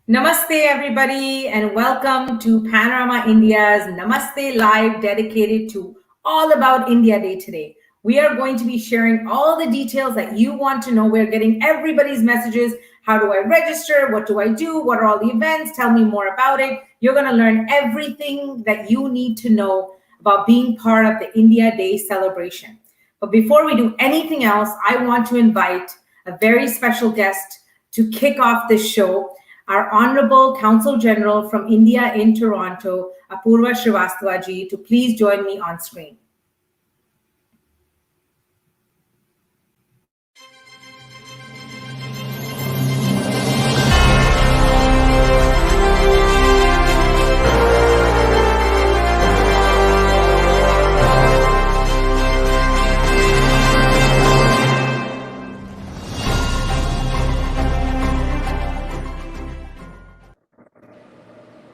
Namaste, everybody, and welcome to Panorama India's Namaste Live dedicated to all about India Day today. We are going to be sharing all the details that you want to know. We're getting everybody's messages. How do I register? What do I do? What are all the events? Tell me more about it. You're going to learn everything that you need to know about being part of the India Day celebration. But before we do anything else, I want to invite a very special guest to kick off this show. Our Honorable Counsel General from India in Toronto, Apoorva Srivastava ji, to please join me on screen.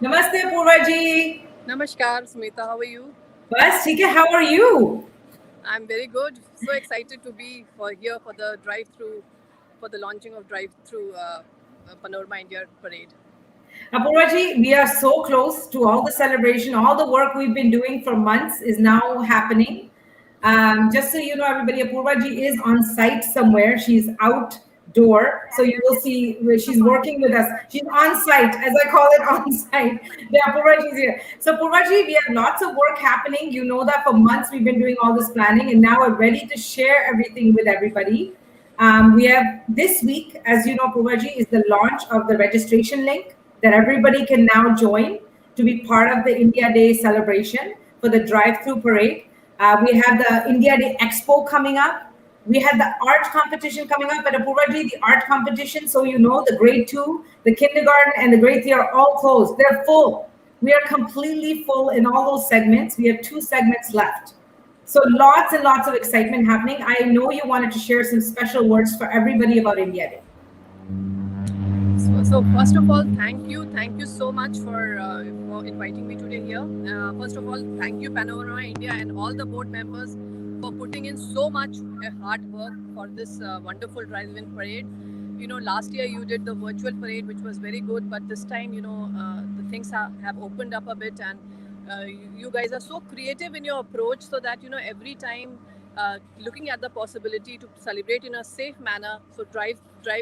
Namaste, Apoorva ji. Namaskar, Smita. How are you? Bas, theek hai. How are you? I'm very good. So excited to be here for the drive-through, for the launching of drive-through Panorama India parade. Apoorva ji, we are so close to all the celebration. All the work we've been doing for months is now happening. Just so you know, everybody, Apoorva ji is on site somewhere. She's outdoor, so you will see where she's working with us. She's on site, as I call it, on site. Yeah, Apoorva ji is here. So Apoorva ji, we have lots of work happening. You know that for months we've been doing all this planning, and now we're ready to share everything with everybody. We have this week, as you know, Apoorva ji, is the launch of the registration link that everybody can now join to be part of the India Day celebration for the drive-through parade. We have the India Day Expo coming up. We had the art competition coming up at Apoorva ji, the art competition. So you know, the grade 2, the kindergarten, and the grade 3 are all closed. They're full. We are completely full in all those segments. We have 2 segments left. So lots and lots of excitement happening. I know you wanted to share some special words for everybody about India Day. So first of all, thank you so much for inviting me today here. First of all, thank you Panorama India and all the board members for putting in so much hard work for this wonderful drive-in parade. You know, last year you did the virtual parade, which was very good, but this time, you know, the things have opened up a bit, and you guys are so creative in your approach, so that, you know, every time looking at the possibility to celebrate in a safe manner. So drive.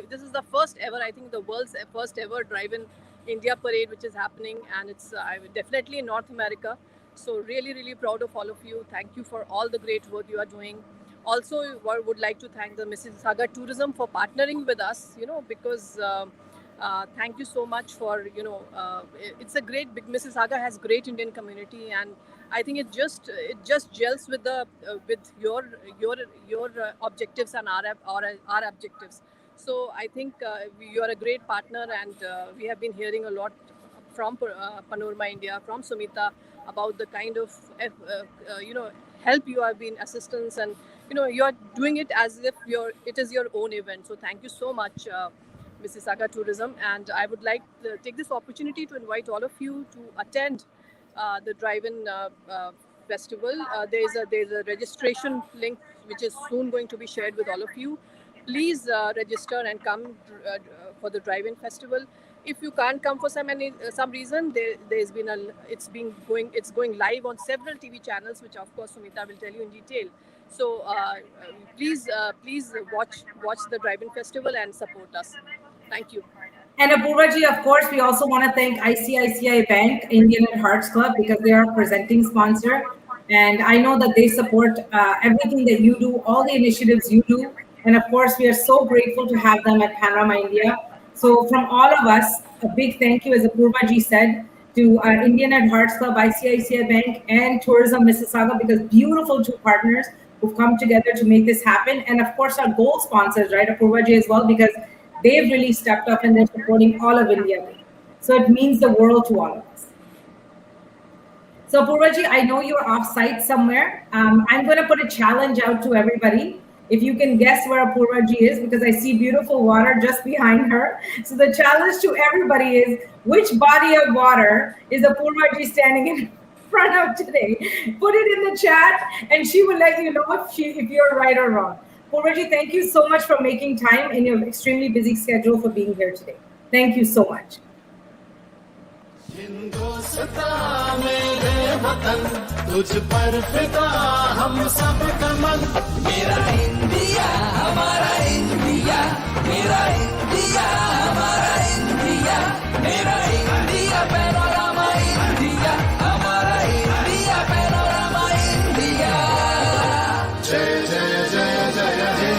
This is the first ever, I think, the world's first ever drive-in India parade, which is happening, and it's definitely in North America. So really proud of all of you. Thank you for all the great work you are doing. Also, I would like to thank the Mississauga Tourism for partnering with us, you know, because thank you so much for, you know, it's a great, Mississauga has great Indian community, and I think it just gels with the with your objectives and our objectives. So I think you are a great partner, and we have been hearing a lot from Panorama India, from Sumita, about the kind of you know, help you have been, assistance, and you know, you are doing it as if it is your own event. So thank you so much, Mississauga Tourism, and I would like to take this opportunity to invite all of you to attend the drive-in festival. There's a registration link which is soon going to be shared with all of you. Please register and come for the drive-in festival. If you can't come for some reason, it's going live on several TV channels, which of course Sumita will tell you in detail. So please watch the drive-in festival and support us. Thank you. And Apoorva ji, of course, we also want to thank ICICI Bank, Indian at Hearts Club, because they are presenting sponsor. And I know that they support everything that you do, all the initiatives you do. And of course, we are so grateful to have them at Panorama India. So from all of us, a big thank you, as Apoorva ji said, to Indian at Hearts Club, ICICI Bank, and Tourism Mississauga, because beautiful 2 partners who've come together to make this happen. And of course, our Goel sponsors, right, Apoorva ji as well, because they've really stepped up and they're supporting all of India. So it means the world to all of us. So Apoorva ji, I know you're off-site somewhere. I'm going to put a challenge out to everybody. If you can guess where Apoorva ji is, because I see beautiful water just behind her. So the challenge to everybody is, which body of water is Apoorva ji standing in front of today? Put it in the chat and she will let you know if you're right or wrong. Apoorva ji, thank you so much for making time in your extremely busy schedule for being here today. Thank you so much. Hindustan मेरे वतन तुझ पर फिदा हम सब का मन मेरा इंडिया हमारा इंडिया मेरा इंडिया हमारा इंडिया मेरा इंडिया पैनोरामा इंडिया हमारा इंडिया पैनोरामा इंडिया जय जय जय जय हे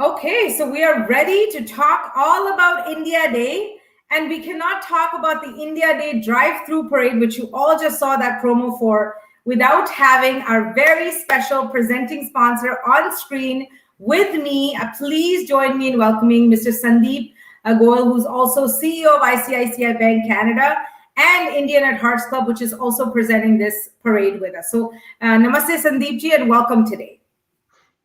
Okay, so we are ready to talk all about India Day, and we cannot talk about the India Day drive-through parade, which you all just saw that promo for, without having our very special presenting sponsor on screen with me. Please join me in welcoming Mr. Sandeep Goel, who's also CEO of ICICI Bank Canada and Indian at Hearts Club, which is also presenting this parade with us. So, Namaste, Sandeep ji, and welcome today.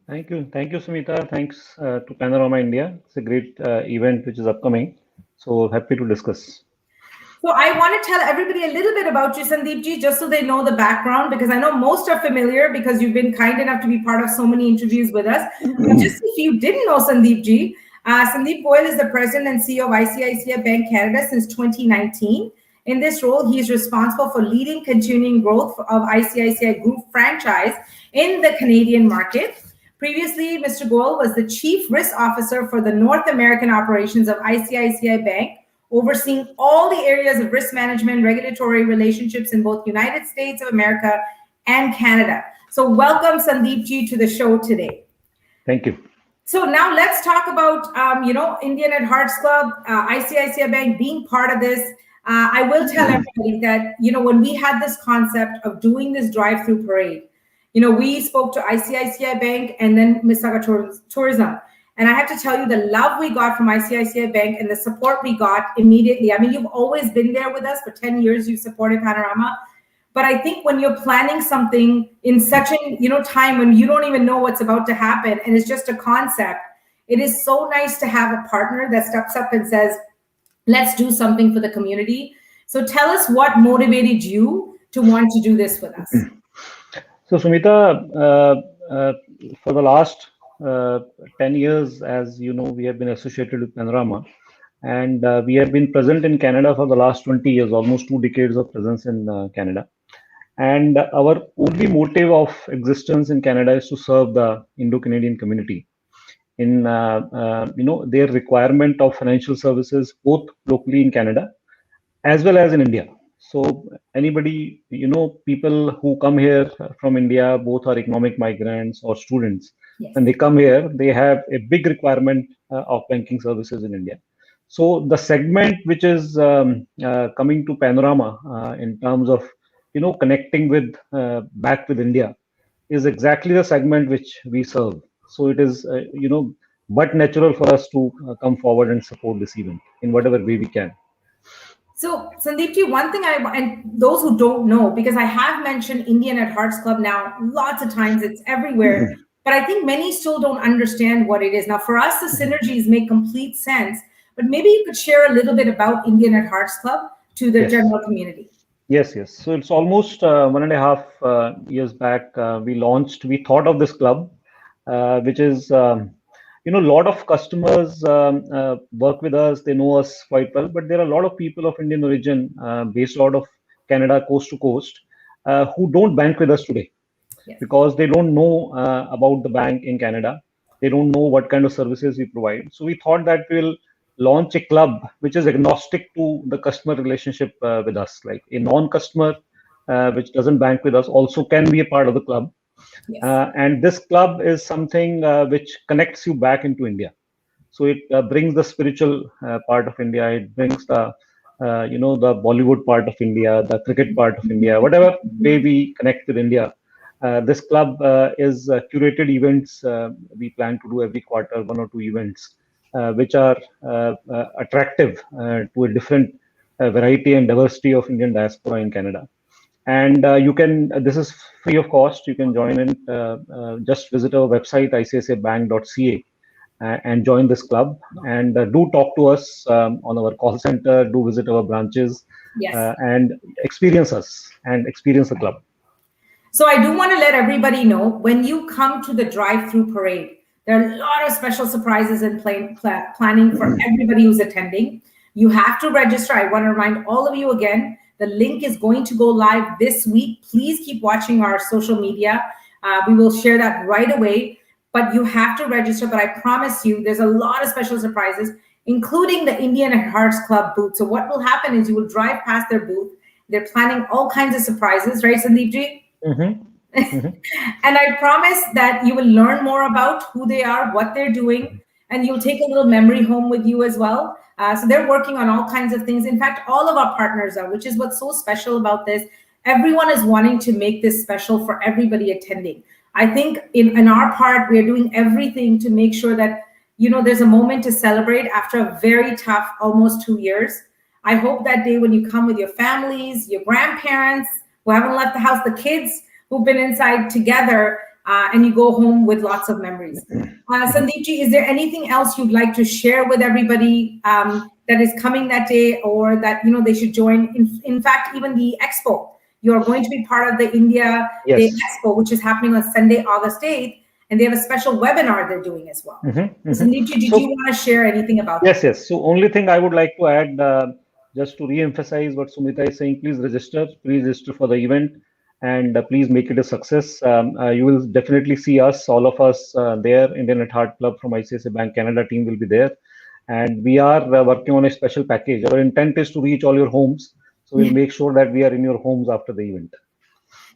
Thank you, Sumita. Thanks to Panorama India. It's a great event which is upcoming. So happy to discuss. So I want to tell everybody a little bit about you, Sandeep ji, just so they know the background, because I know most are familiar because you've been kind enough to be part of so many interviews with us. But just if you didn't know Sandeep ji, Sandeep Goel is the president and CEO of ICICI Bank Canada since 2019. In this role, he is responsible for leading continuing growth of ICICI Group franchise in the Canadian market. Previously, Mr. Goel was the Chief Risk Officer for the North American operations of ICICI Bank, overseeing all the areas of risk management, regulatory relationships in both United States of America and Canada. So welcome, Sandeep ji, to the show today. Thank you. So now let's talk about, Indian at Hearts Club, ICICI Bank being part of this. I will tell everybody that, when we had this concept of doing this drive-through parade, we spoke to ICICI Bank and then Mississauga Tourism. And I have to tell you the love we got from ICICI Bank and the support we got immediately. I mean, you've always been there with us. For 10 years, you've supported Panorama. But I think when you're planning something in such a time when you don't even know what's about to happen and it's just a concept, it is so nice to have a partner that steps up and says, let's do something for the community. So tell us what motivated you to want to do this with us. So Sumita, for the last 10 years, as you know, we have been associated with Panorama, and we have been present in Canada for the last 20 years, almost 2 decades of presence in Canada. And our only motive of existence in Canada is to serve the Indo-Canadian community in their requirement of financial services, both locally in Canada as well as in India. So anybody, people who come here from India, both are economic migrants or students, Yes. when they come here, they have a big requirement of banking services in India. So the segment which is coming to Panorama in terms of, connecting with back with India is exactly the segment which we serve. So it is, but natural for us to come forward and support this event in whatever way we can. So, Sandeep ji, one thing and those who don't know, because I have mentioned Indian at Hearts Club now lots of times, it's everywhere, but I think many still don't understand what it is. Now, for us, the synergies make complete sense, but maybe you could share a little bit about Indian at Hearts Club to the general community. Yes. So it's almost 1.5 years back, we thought of this club, which is, a lot of customers work with us, they know us quite well, but there are a lot of people of Indian origin based out of Canada, coast to coast, who don't bank with us today. Yes. Because they don't know about the bank in Canada. They don't know what kind of services we provide. So we thought that we'll launch a club which is agnostic to the customer relationship with us. Like a non-customer which doesn't bank with us also can be a part of the club. Yes. And this club is something which connects you back into India. So it brings the spiritual part of India. It brings the the Bollywood part of India, the cricket part of India, whatever way we connect with India. This club is curated events. We plan to do every quarter 1 or 2 events, which are attractive to a different variety and diversity of Indian diaspora in Canada. And this is free of cost. You can join in, just visit our website, icicibank.ca, and join this club. And do talk to us on our call center, do visit our branches, Yes. and experience us and experience the club. So I do want to let everybody know, when you come to the drive-through parade, There are a lot of special surprises in planning for everybody who's attending. You have to register. I want to remind all of you again, the link is going to go live this week. Please keep watching our social media. We will share that right away, but you have to register. But I promise you, there's a lot of special surprises, including the Indian Hearts Club booth. So what will happen is you will drive past their booth. They're planning all kinds of surprises, right, Sandeep ji? Mm-hmm. Mm-hmm. And I promise that you will learn more about who they are, what they're doing, and you'll take a little memory home with you as well. So they're working on all kinds of things. In fact, all of our partners are, which is what's so special about this. Everyone is wanting to make this special for everybody attending. I think in our part, we are doing everything to make sure that, you know, there's a moment to celebrate after a very tough, almost 2 years. I hope that day when you come with your families, your grandparents who haven't left the house, the kids who've been inside together, and you go home with lots of memories. Sandeep ji, is there anything else you'd like to share with everybody that is coming that day, or that, you know, they should join? In fact, even the expo, you're going to be part of the India Day Expo, which is happening on Sunday, August 8th, and they have a special webinar they're doing as well. Sandeep ji, did you want to share anything about that? Yes. So only thing I would like to add, just to re-emphasize what Sumita is saying, please register for the event. And please make it a success. You will definitely see us, all of us there. Indian at Heart Club from ICICI Bank Canada team will be there. And we are working on a special package. Our intent is to reach all your homes. So we'll make sure that we are in your homes after the event.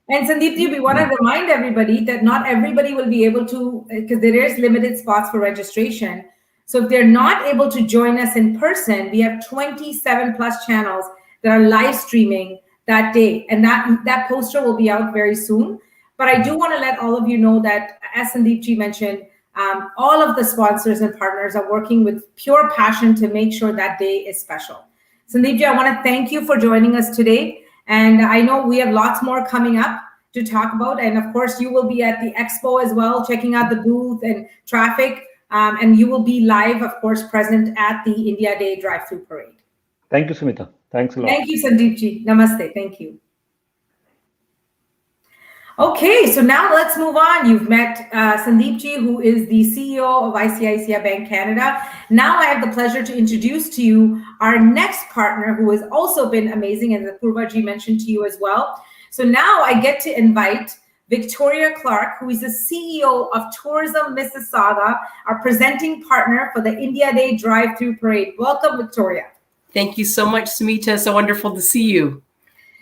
And Sandeep ji, we want to remind everybody that not everybody will be able to, because there is limited spots for registration. So if they're not able to join us in person, we have 27 plus channels that are live streaming that day, and that poster will be out very soon. But I do want to let all of you know that, as Sandeep ji mentioned, all of the sponsors and partners are working with pure passion to make sure that day is special. Sandeep ji, I want to thank you for joining us today, and I know we have lots more coming up to talk about, and of course you will be at the expo as well, checking out the booth and traffic, and you will be live, of course, present at the India Day drive-through parade. Thank you, Sumita. Thanks a lot. Thank you, Sandeep ji. Namaste. Thank you. Okay, so now let's move on. You've met Sandeep ji, who is the CEO of ICICI Bank Canada. Now I have the pleasure to introduce to you our next partner, who has also been amazing, and Apoorva ji mentioned to you as well. So now I get to invite Victoria Clarke, who is the CEO of Tourism Mississauga, our presenting partner for the India Day drive-through parade. Welcome, Victoria. Thank you so much, Sumita. So wonderful to see you.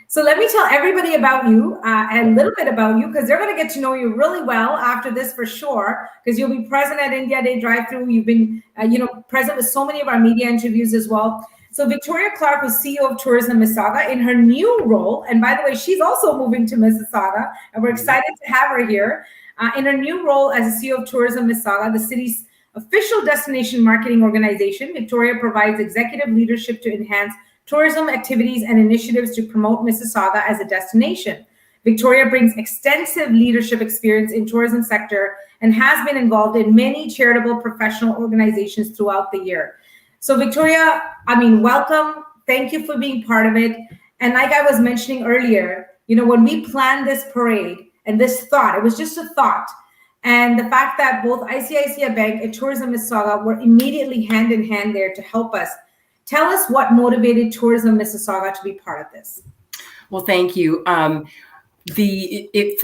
So let me tell everybody about you and a little bit about you, because they're going to get to know you really well after this for sure, because you'll be present at India Day drive-through. You've been present with so many of our media interviews as well. So Victoria Clarke was CEO of Tourism Mississauga in her new role. And by the way, she's also moving to Mississauga, and we're excited to have her here. In her new role as a CEO of Tourism Mississauga, the city's official destination marketing organization, Victoria provides executive leadership to enhance tourism activities and initiatives to promote Mississauga as a destination. Victoria brings extensive leadership experience in tourism sector and has been involved in many charitable professional organizations throughout the year. So Victoria, welcome. Thank you for being part of it. And like I was mentioning earlier, when we planned this parade and this thought, it was just a thought. And the fact that both ICICI Bank and Tourism Mississauga were immediately hand in hand there to help us. Tell us what motivated Tourism Mississauga to be part of this. Well, thank you. For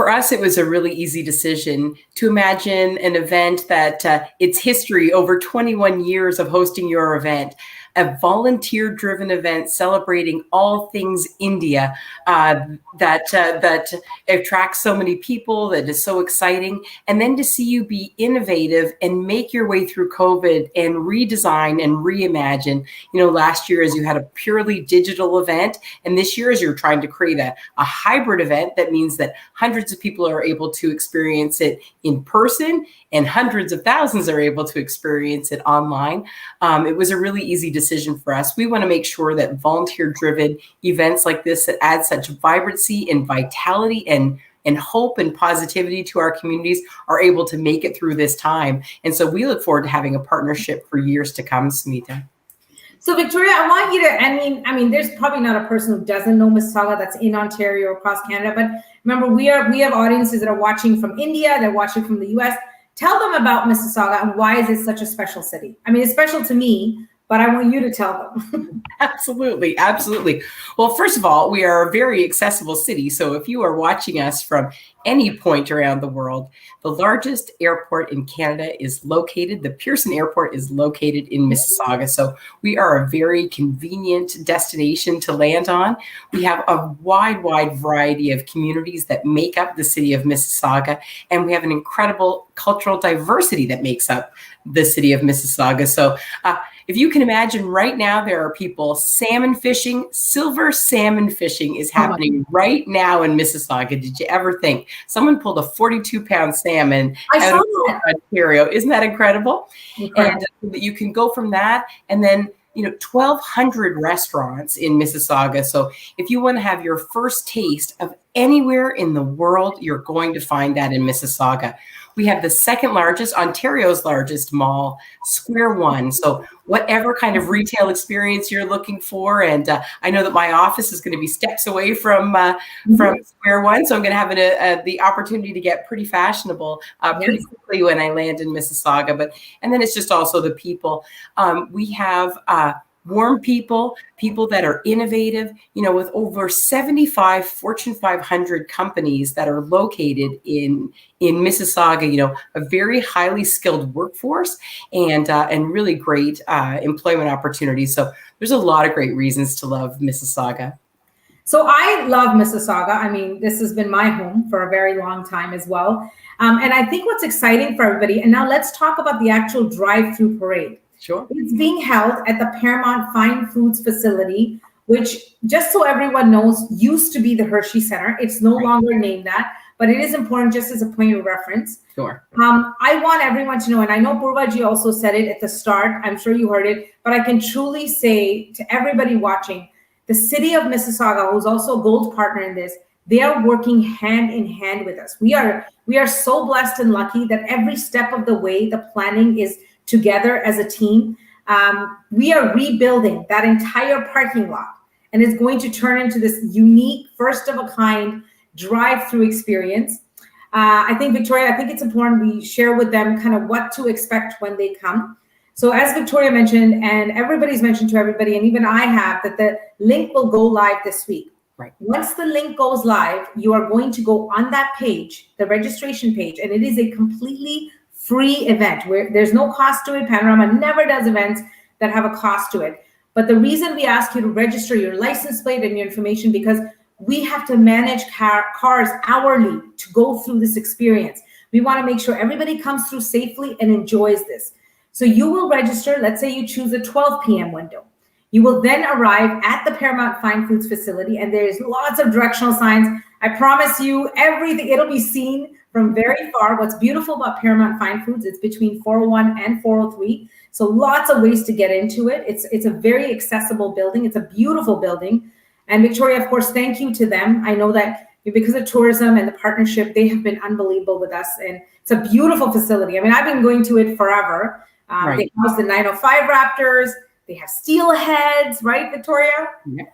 us, it was a really easy decision to imagine an event that its history over 21 years of hosting your event, a volunteer-driven event celebrating all things India that attracts so many people, that is so exciting. And then to see you be innovative and make your way through COVID and redesign and reimagine. Last year, as you had a purely digital event, and this year, as you're trying to create a hybrid event, that means that hundreds of people are able to experience it in person and hundreds of thousands are able to experience it online. It was a really easy decision for us. We want to make sure that volunteer-driven events like this that add such vibrancy and vitality and hope and positivity to our communities are able to make it through this time. And so we look forward to having a partnership for years to come, Sumita. So Victoria, I want you to, there's probably not a person who doesn't know Mississauga that's in Ontario or across Canada, but remember, we have audiences that are watching from India, they're watching from the US. Tell them about Mississauga and why is it such a special city? I mean, it's special to me, but I want you to tell them. Absolutely. Absolutely. Well, first of all, we are a very accessible city. So if you are watching us from any point around the world, the largest airport in Canada is located, the Pearson Airport is located in Mississauga. So we are a very convenient destination to land on. We have a wide variety of communities that make up the city of Mississauga, and we have an incredible cultural diversity that makes up the city of Mississauga. So if you can imagine, right now there are people salmon fishing. Silver salmon fishing is happening right now in Mississauga. Did you ever think someone pulled a 42-pound salmon out of Ontario? Isn't that incredible? And you can go from that, and then 1,200 restaurants in Mississauga. So if you want to have your first taste of anywhere in the world, you're going to find that in Mississauga. We have the second largest, Ontario's largest mall, Square One. So whatever kind of retail experience you're looking for, and I know that my office is going to be steps away from Square One, so I'm going to have the opportunity to get pretty fashionable pretty quickly when I land in Mississauga. And then it's just also the people. We have warm people that are innovative, with over 75 Fortune 500 companies that are located in Mississauga, a very highly skilled workforce and really great employment opportunities. So there's a lot of great reasons to love Mississauga. So I love Mississauga. I mean, this has been my home for a very long time as well. And I think what's exciting for everybody, and now let's talk about the actual drive-through parade. Sure. It's being held at the Paramount Fine Foods facility, which, just so everyone knows, used to be the Hershey Center. It's no longer named that, but it is important just as a point of reference. Sure. I want everyone to know, and I know Apoorva also said it at the start, I'm sure you heard it, but I can truly say to everybody watching, the city of Mississauga, who's also a gold partner in this, they are working hand in hand with us. We are so blessed and lucky that every step of the way, the planning is together as a team. We are rebuilding that entire parking lot, and it's going to turn into this unique, first of a kind drive-through experience. I think, Victoria, I think it's important we share with them kind of what to expect when they come. So as Victoria mentioned, and everybody's mentioned to everybody, and even I have, that the link will go live this week. Right. Once the link goes live, you are going to go on that page, the registration page, and it is a completely free event where there's no cost to it. Panorama never does events that have a cost to it. But the reason we ask you to register your license plate and your information, because we have to manage cars hourly to go through this experience. We want to make sure everybody comes through safely and enjoys this. So you will register, let's say you choose a 12 p.m. window. You will then arrive at the Paramount Fine Foods facility, and there's lots of directional signs. I promise you everything, it'll be seen from very far. What's beautiful about Paramount Fine Foods, it's between 401 and 403. So lots of ways to get into it. It's a very accessible building. It's a beautiful building. And Victoria, of course, thank you to them. I know that because of tourism and the partnership, they have been unbelievable with us. And it's a beautiful facility. I mean, I've been going to it forever. Right. They house the 905 Raptors. They have steelheads, right, Victoria? Yeah.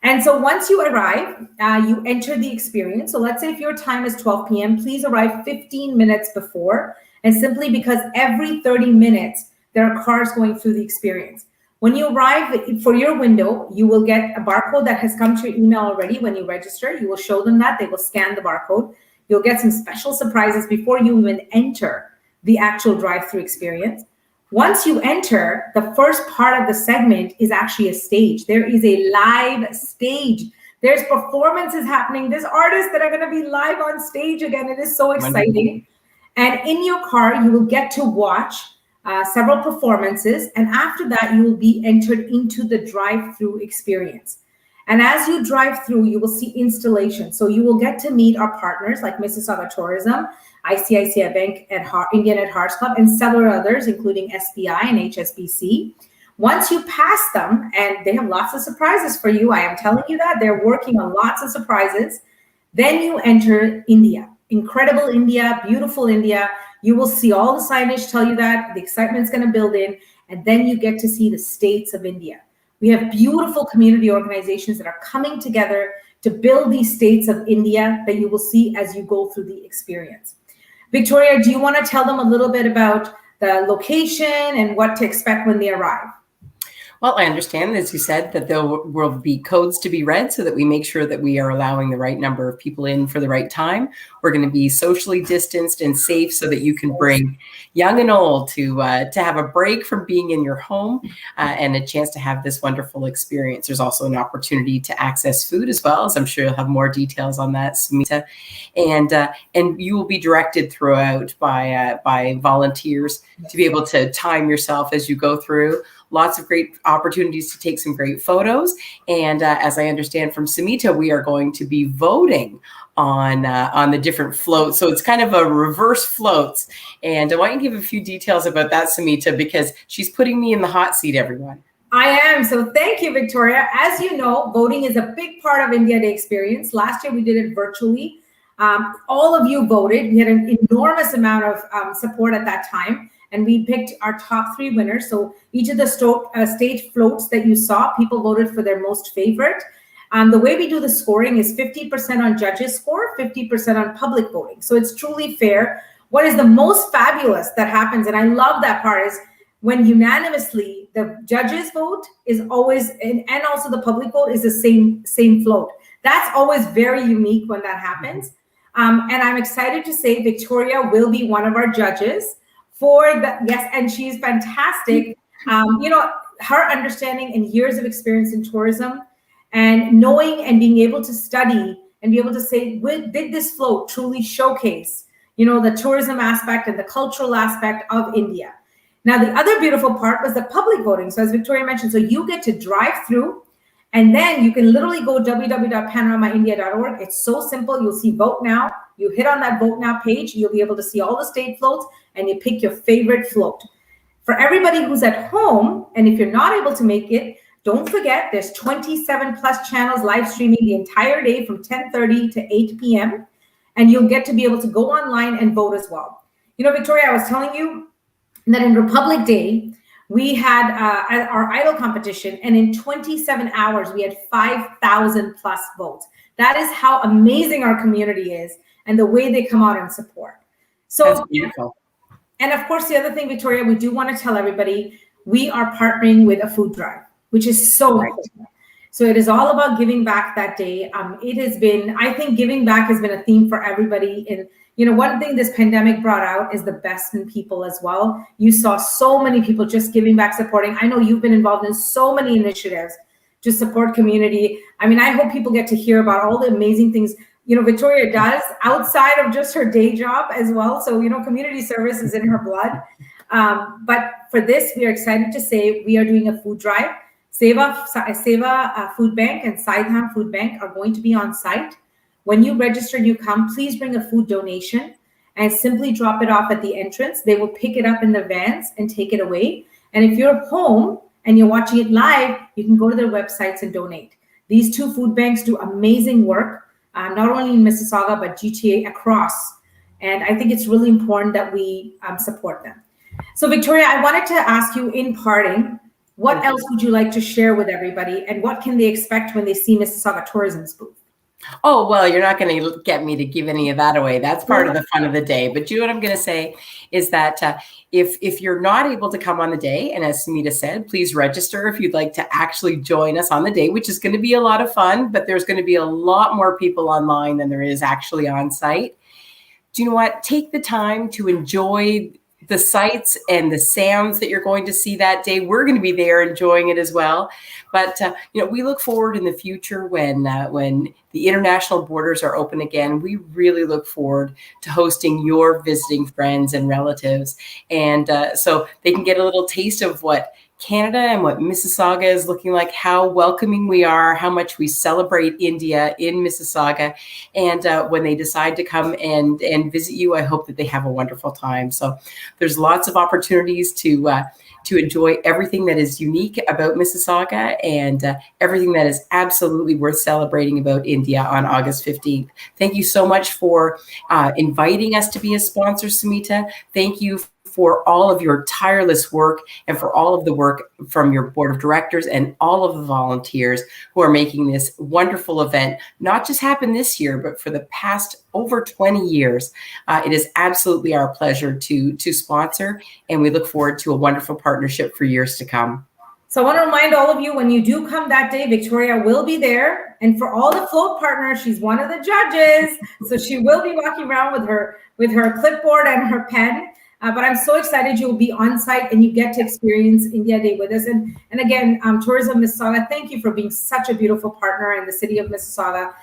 And so once you arrive, you enter the experience. So let's say if your time is 12 p.m., please arrive 15 minutes before. And simply because every 30 minutes, there are cars going through the experience. When you arrive for your window, you will get a barcode that has come to your email already when you register. You will show them that. They will scan the barcode. You'll get some special surprises before you even enter the actual drive-through experience. Once you enter, the first part of the segment is actually a stage. There is a live stage. There's performances happening. There's artists that are going to be live on stage again. It is so exciting. And in your car, you will get to watch several performances. And after that, you will be entered into the drive-through experience. And as you drive through, you will see installations. So you will get to meet our partners like Mississauga Tourism, ICICI Bank, Indian at Hearts Club, and several others, including SBI and HSBC. Once you pass them, and they have lots of surprises for you, I am telling you that, they're working on lots of surprises, then you enter India. Incredible India, beautiful India. You will see all the signage tell you that, the excitement's going to build in, and then you get to see the states of India. We have beautiful community organizations that are coming together to build these states of India that you will see as you go through the experience. Victoria, do you want to tell them a little bit about the location and what to expect when they arrive? Well, I understand, as you said, that there will be codes to be read so that we make sure that we are allowing the right number of people in for the right time. We're going to be socially distanced and safe so that you can bring young and old to have a break from being in your home and a chance to have this wonderful experience. There's also an opportunity to access food as well, as I'm sure you'll have more details on that, Sumita. And you will be directed throughout by volunteers to be able to time yourself as you go through. Lots of great opportunities to take some great photos. And as I understand from Sumita, we are going to be voting on the different floats. So it's kind of a reverse floats. And I want you to give a few details about that, Sumita, because she's putting me in the hot seat, everyone. I am. So thank you, Victoria. As you know, voting is a big part of India Day experience. Last year, we did it virtually. All of you voted. We had an enormous amount of support at that time. And we picked our top 3 winners. So each of the stage floats that you saw, people voted for their most favorite. The way we do the scoring is 50% on judges score, 50% on public voting. So it's truly fair. What is the most fabulous that happens, and I love that part, is when unanimously the judges vote is always, and also the public vote is the same float. That's always very unique when that happens. And I'm excited to say Victoria will be one of our judges. Yes, and she's fantastic. Her understanding and years of experience in tourism and knowing and being able to study and be able to say, did this float truly showcase, the tourism aspect and the cultural aspect of India? Now, the other beautiful part was the public voting. So as Victoria mentioned, so you get to drive through and then you can literally go www.panoramaindia.org. It's so simple. You'll see Vote Now. You hit on that Vote Now page. You'll be able to see all the state floats and you pick your favorite float. For everybody who's at home, and if you're not able to make it, don't forget there's 27 plus channels live streaming the entire day from 10:30 to 8 p.m. And you'll get to be able to go online and vote as well. Victoria, I was telling you that in Republic Day, we had our idol competition, and in 27 hours, we had 5,000 plus votes. That is how amazing our community is and the way they come out and support. So that's beautiful. And of course, the other thing, Victoria, we do want to tell everybody, we are partnering with a food drive, which is so important. So it is all about giving back that day. It has been, I think giving back has been a theme for everybody. And, one thing this pandemic brought out is the best in people as well. You saw so many people just giving back, supporting. I know you've been involved in so many initiatives to support community. I mean, I hope people get to hear about all the amazing things Victoria does outside of just her day job as well. So, community service is in her blood. But for this, we are excited to say we are doing a food drive. Seva Food Bank and Saidham Food Bank are going to be on site. When you register and you come, please bring a food donation and simply drop it off at the entrance. They will pick it up in the vans and take it away. And if you're home and you're watching it live, you can go to their websites and donate. These 2 food banks do amazing work. Not only in Mississauga, but GTA across. And I think it's really important that we support them. So Victoria, I wanted to ask you in parting, what else would you like to share with everybody and what can they expect when they see Mississauga Tourism's booth? Oh, well, you're not going to get me to give any of that away. That's part of the fun of the day. But what I'm going to say is that if you're not able to come on the day, and as Sumita said, please register if you'd like to actually join us on the day, which is going to be a lot of fun, but there's going to be a lot more people online than there is actually on site. Do you know what? Take the time to enjoy the sights and the sounds that you're going to see that day. We're going to be there enjoying it as well. But, we look forward in the future when the international borders are open again. We really look forward to hosting your visiting friends and relatives. And so they can get a little taste of what Canada and what Mississauga is looking like, how welcoming we are, how much we celebrate India in Mississauga. And when they decide to come and visit you, I hope that they have a wonderful time. So there's lots of opportunities to enjoy everything that is unique about Mississauga and everything that is absolutely worth celebrating about India on August 15th. Thank you so much for inviting us to be a sponsor, Sumita. Thank you for all of your tireless work and for all of the work from your board of directors and all of the volunteers who are making this wonderful event not just happen this year, but for the past over 20 years. It is absolutely our pleasure to sponsor, and we look forward to a wonderful partnership for years to come. So I want to remind all of you, when you do come that day, Victoria will be there. And for all the float partners, she's one of the judges. So she will be walking around with her clipboard and her pen. But I'm so excited you'll be on site and you get to experience India Day with us. And again, Tourism Mississauga, thank you for being such a beautiful partner in the city of Mississauga.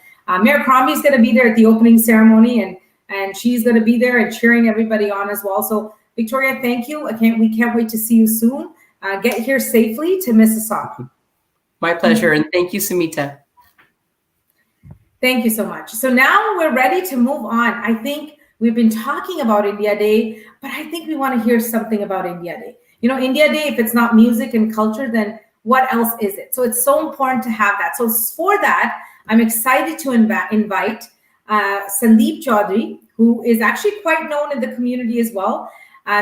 Mayor Crombie's going to be there at the opening ceremony, and she's going to be there and cheering everybody on as well. So Victoria, thank you. We can't wait to see you soon. Get here safely to Mississauga. My pleasure, and thank you, Sumita. Thank you so much. So now we're ready to move on. I think we've been talking about India Day, but I think we want to hear something about India Day. You know, India Day, if it's not music and culture, then what else is it? So it's so important to have that. So for that, I'm excited to invite Sandeep Chaudhary, who is actually quite known in the community as well.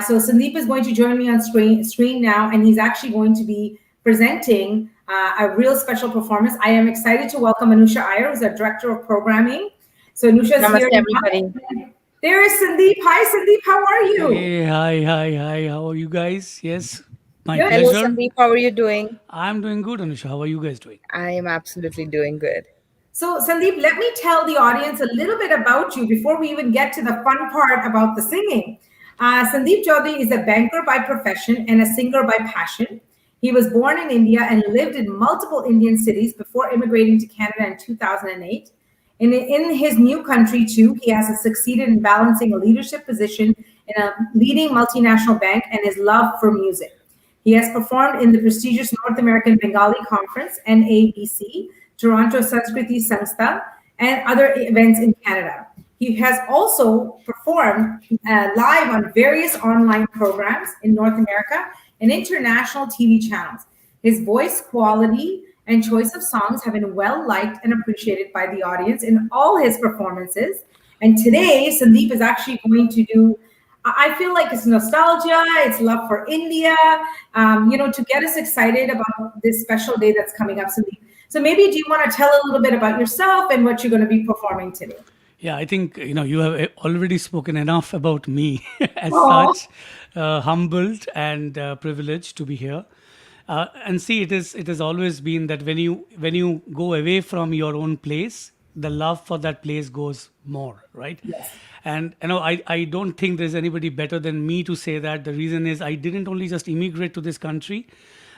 So Sandip is going to join me on screen now, and he's actually going to be presenting a real special performance. I am excited to welcome Anusha Iyer, who's our Director of Programming. So Anusha is here. Everybody. There is Sandeep. Hi, Sandeep. How are you? Hey, hi. How are you guys? Yes, my Good. pleasure. Hello, Sandeep. How are you doing? I'm doing good, Anusha. How are you guys doing? I am absolutely doing good. So Sandeep, let me tell the audience a little bit about you before we even get to the fun part about the singing. Sandeep Chaudhary is a banker by profession and a singer by passion. He was born in India and lived in multiple Indian cities before immigrating to Canada in 2008. In his new country, too, he has succeeded in balancing a leadership position in a leading multinational bank and his love for music. He has performed in the prestigious North American Bengali Conference, NABC, Toronto Sanskriti Sangstha, and other events in Canada. He has also performed live on various online programs in North America and international TV channels. His voice quality and choice of songs have been well liked and appreciated by the audience in all his performances. And today, Sandeep is actually going to do, I feel like it's nostalgia, it's love for India, to get us excited about this special day that's coming up, Sandeep. So maybe do you want to tell a little bit about yourself and what you're going to be performing today? Yeah, I think you have already spoken enough about me as such. Humbled and privileged to be here. And see, it has always been that when you go away from your own place, the love for that place goes more, right? Yes. And I don't think there's anybody better than me to say that. The reason is I didn't only just immigrate to this country,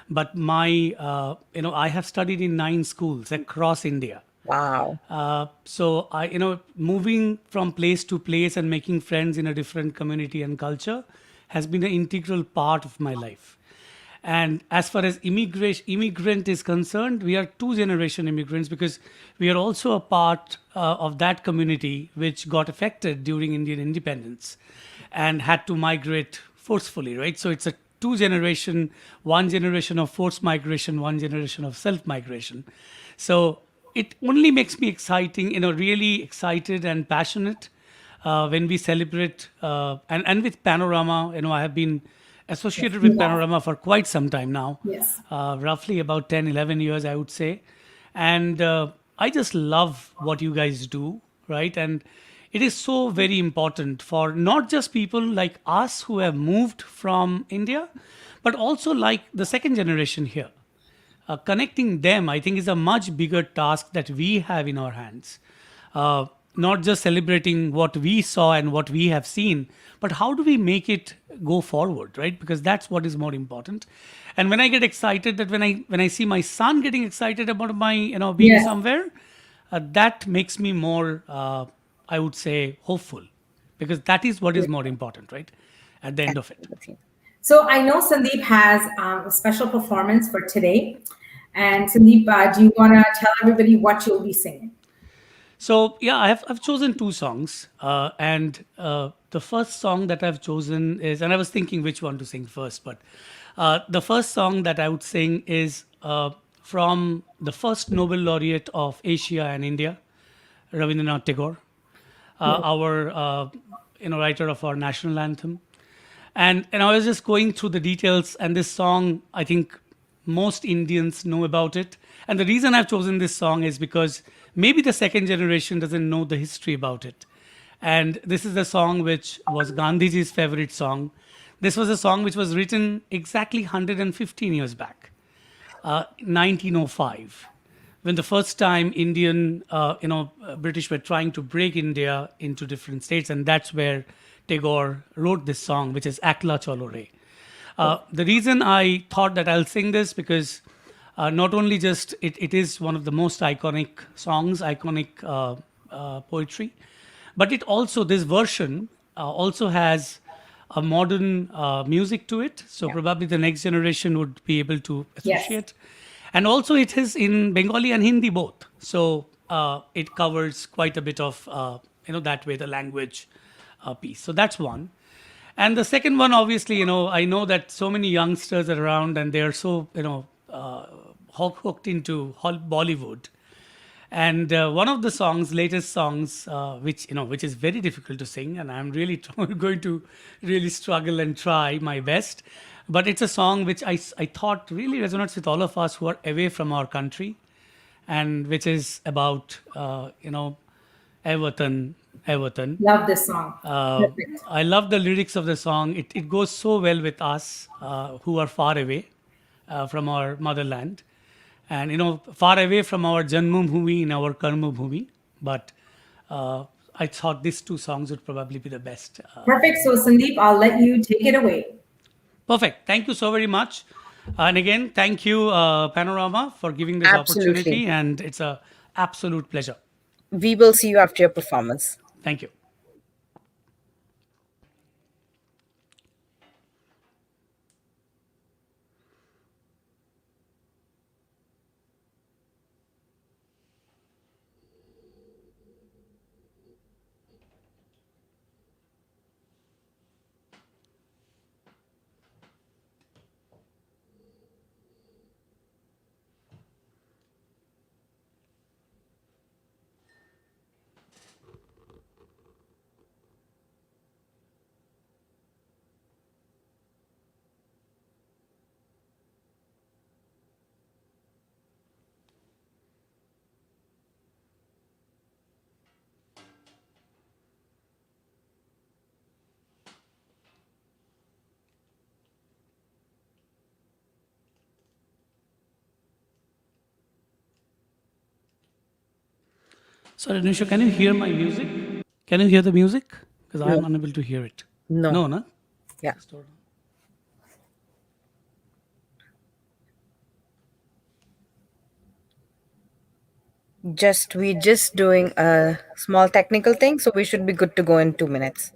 but I have studied in 9 schools across India. Wow. So I, moving from place to place and making friends in a different community and culture has been an integral part of my life. And as far as immigrant is concerned, we are 2-generation immigrants because we are also a part of that community which got affected during Indian independence and had to migrate forcefully, right? So it's a 2-generation, 1 generation of forced migration, 1 generation of self-migration. So it only makes me exciting, really excited and passionate when we celebrate. And with Panorama, I have been associated with Panorama for quite some time now. Yes. Roughly about 10, 11 years, I would say. And I just love what you guys do, right? And it is so very important for not just people like us who have moved from India, but also like the second generation here. Connecting them, I think, is a much bigger task that we have in our hands. Not just celebrating what we saw and what we have seen, but how do we make it go forward, right? Because that's what is more important. And when I get excited, that when I see my son getting excited about my being somewhere, that makes me more, I would say, hopeful, because that is what is more important, right? At the end of it. So I know Sandeep has a special performance for today. And Sandeep, do you want to tell everybody what you'll be singing? So yeah, I've chosen 2 songs, and the first song that I've chosen is, and I was thinking which one to sing first, but the first song that I would sing is from the first Nobel laureate of Asia and India, Rabindranath Tagore, our writer of our national anthem. And I was just going through the details, and this song, I think most Indians know about it. And the reason I've chosen this song is because maybe the second generation doesn't know the history about it. And this is a song which was Gandhiji's favorite song. This was a song which was written exactly 115 years back, 1905, when the first time British were trying to break India into different states, and that's where Tagore wrote this song, which is Akla Chalo Re. The reason I thought that I'll sing this because not only just it is one of the most iconic songs, iconic poetry, but it also, this version also has a modern music to it. So probably the next generation would be able to associate. And also it is in Bengali and Hindi both. So it covers quite a bit of, that way the language piece. So that's one. And the second one, obviously, I know that so many youngsters are around and they are so, hooked into Bollywood. And one of the songs, latest songs, which is very difficult to sing, and I'm really going to really struggle and try my best. But it's a song which I thought really resonates with all of us who are away from our country, and which is about, Everton. Love this song. I love the lyrics of the song. It goes so well with us who are far away from our motherland. And, far away from our Janma Bhumi and our Karma Bhumi. But I thought these two songs would probably be the best. Perfect. So, Sandeep, I'll let you take it away. Perfect. Thank you so very much. And again, thank you, Panorama, for giving this Absolutely. opportunity. And it's an absolute pleasure. We will see you after your performance. Thank you. Sorry, Nisha, can you hear my music? Can you hear the music? Because I'm unable to hear it. No. No, no? Yeah. We're just doing a small technical thing, so we should be good to go in 2 minutes.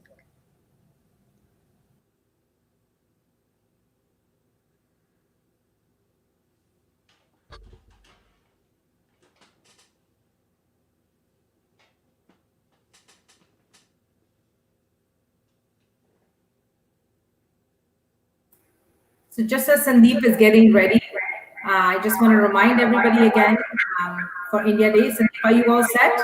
So just as Sandeep is getting ready, I just want to remind everybody again for India Day. Sandeep, are you all set?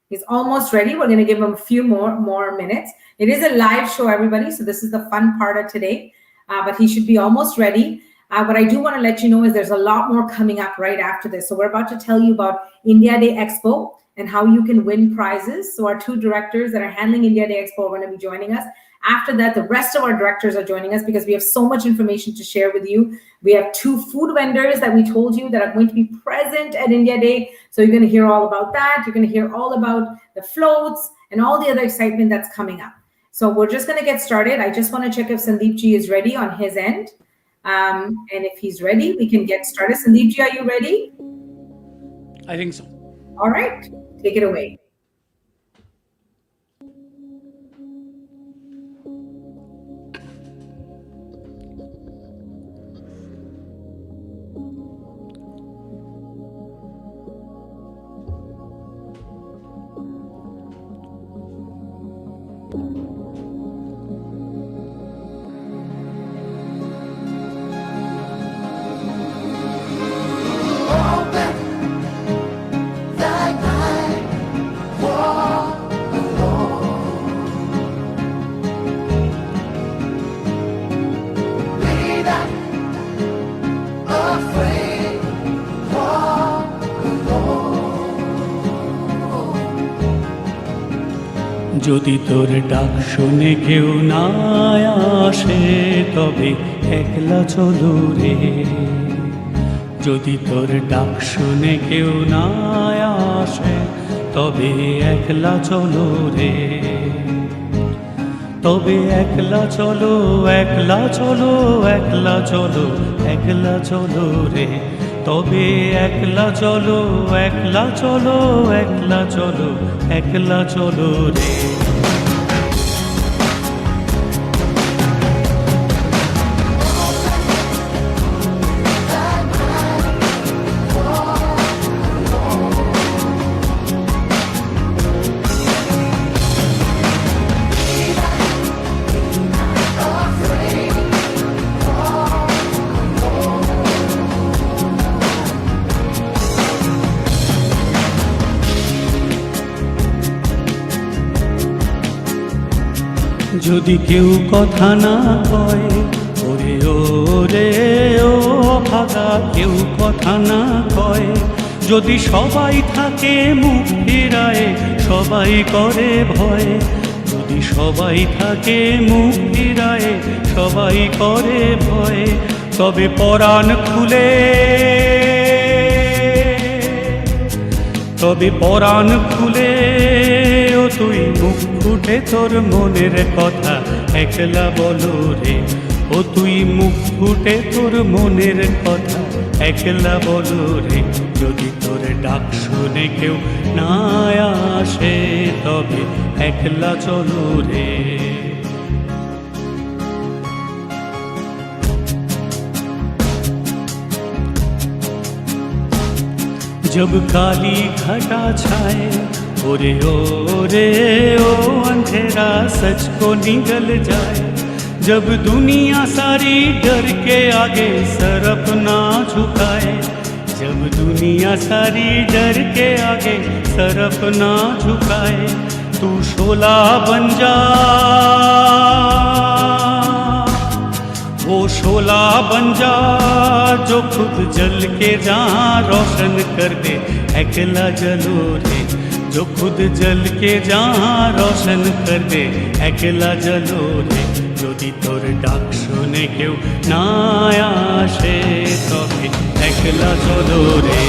He's almost ready. We're going to give him a few more minutes. It is a live show, everybody, so this is the fun part of today. But he should be almost ready. What I do want to let you know is there's a lot more coming up right after this. So we're about to tell you about India Day Expo and how you can win prizes. So our two directors that are handling India Day Expo are going to be joining us. After that, the rest of our directors are joining us because we have so much information to share with you. We have two food vendors that we told you that are going to be present at India Day. So you're going to hear all about that. You're going to hear all about the floats and all the other excitement that's coming up. So we're just going to get started. I just want to check if Sandeep ji is ready on his end. And if he's ready, we can get started. Sandeep ji, are you ready? I think so. All right, take it away. Open thy mind. যদি তোর ডাক শুনে কেউ না আসে তবে একলা চলো রে, যদি তোর ডাক শুনে কেউ না আসে তবে একলা চলো রে, তবে একলা চলো, একলা চলো, একলা চলো, একলা চলো রে, তবে একলা চলো, একলা চলো, একলা চলো, একলা চলো রে। যদি কেউ কথা না কয়, ওরে ওরে ও ভাগা, কেউ কথা না কয়, যদি সবাই থাকে মুখ ফিরায়, সবাই করে ভয়, যদি সবাই থাকে মুখ ফিরায়, সবাই করে ভয়, তবে পরাণ খুলে, তবে পরাণ খুলে ও তুই মুখ ফুটে তোর মনের কথা একলা বলো রে, ও তুই মুখ ফুটে তোর মনের কথা একলা বলো রে, যদি তোর ডাক শুনে কেউ না আসে তবে একলা চলো রে। जब काली घटा छाए, ओरे ओरे ओ अंधेरा सच को निगल जाए, जब दुनिया सारी डर के आगे सर अपना झुकाए, जब दुनिया सारी डर के आगे सर अपना झुकाए, तू शोला बन जा, वो शोला बन जा जो खुद जल के जहाँ रोशन कर दे एकला जलो रे, जो खुद जल के जहाँ रोशन कर दे एकला जलो रे, যদি তোর ডাক শুনে কেউ না আসে তবে একলা চলো রে।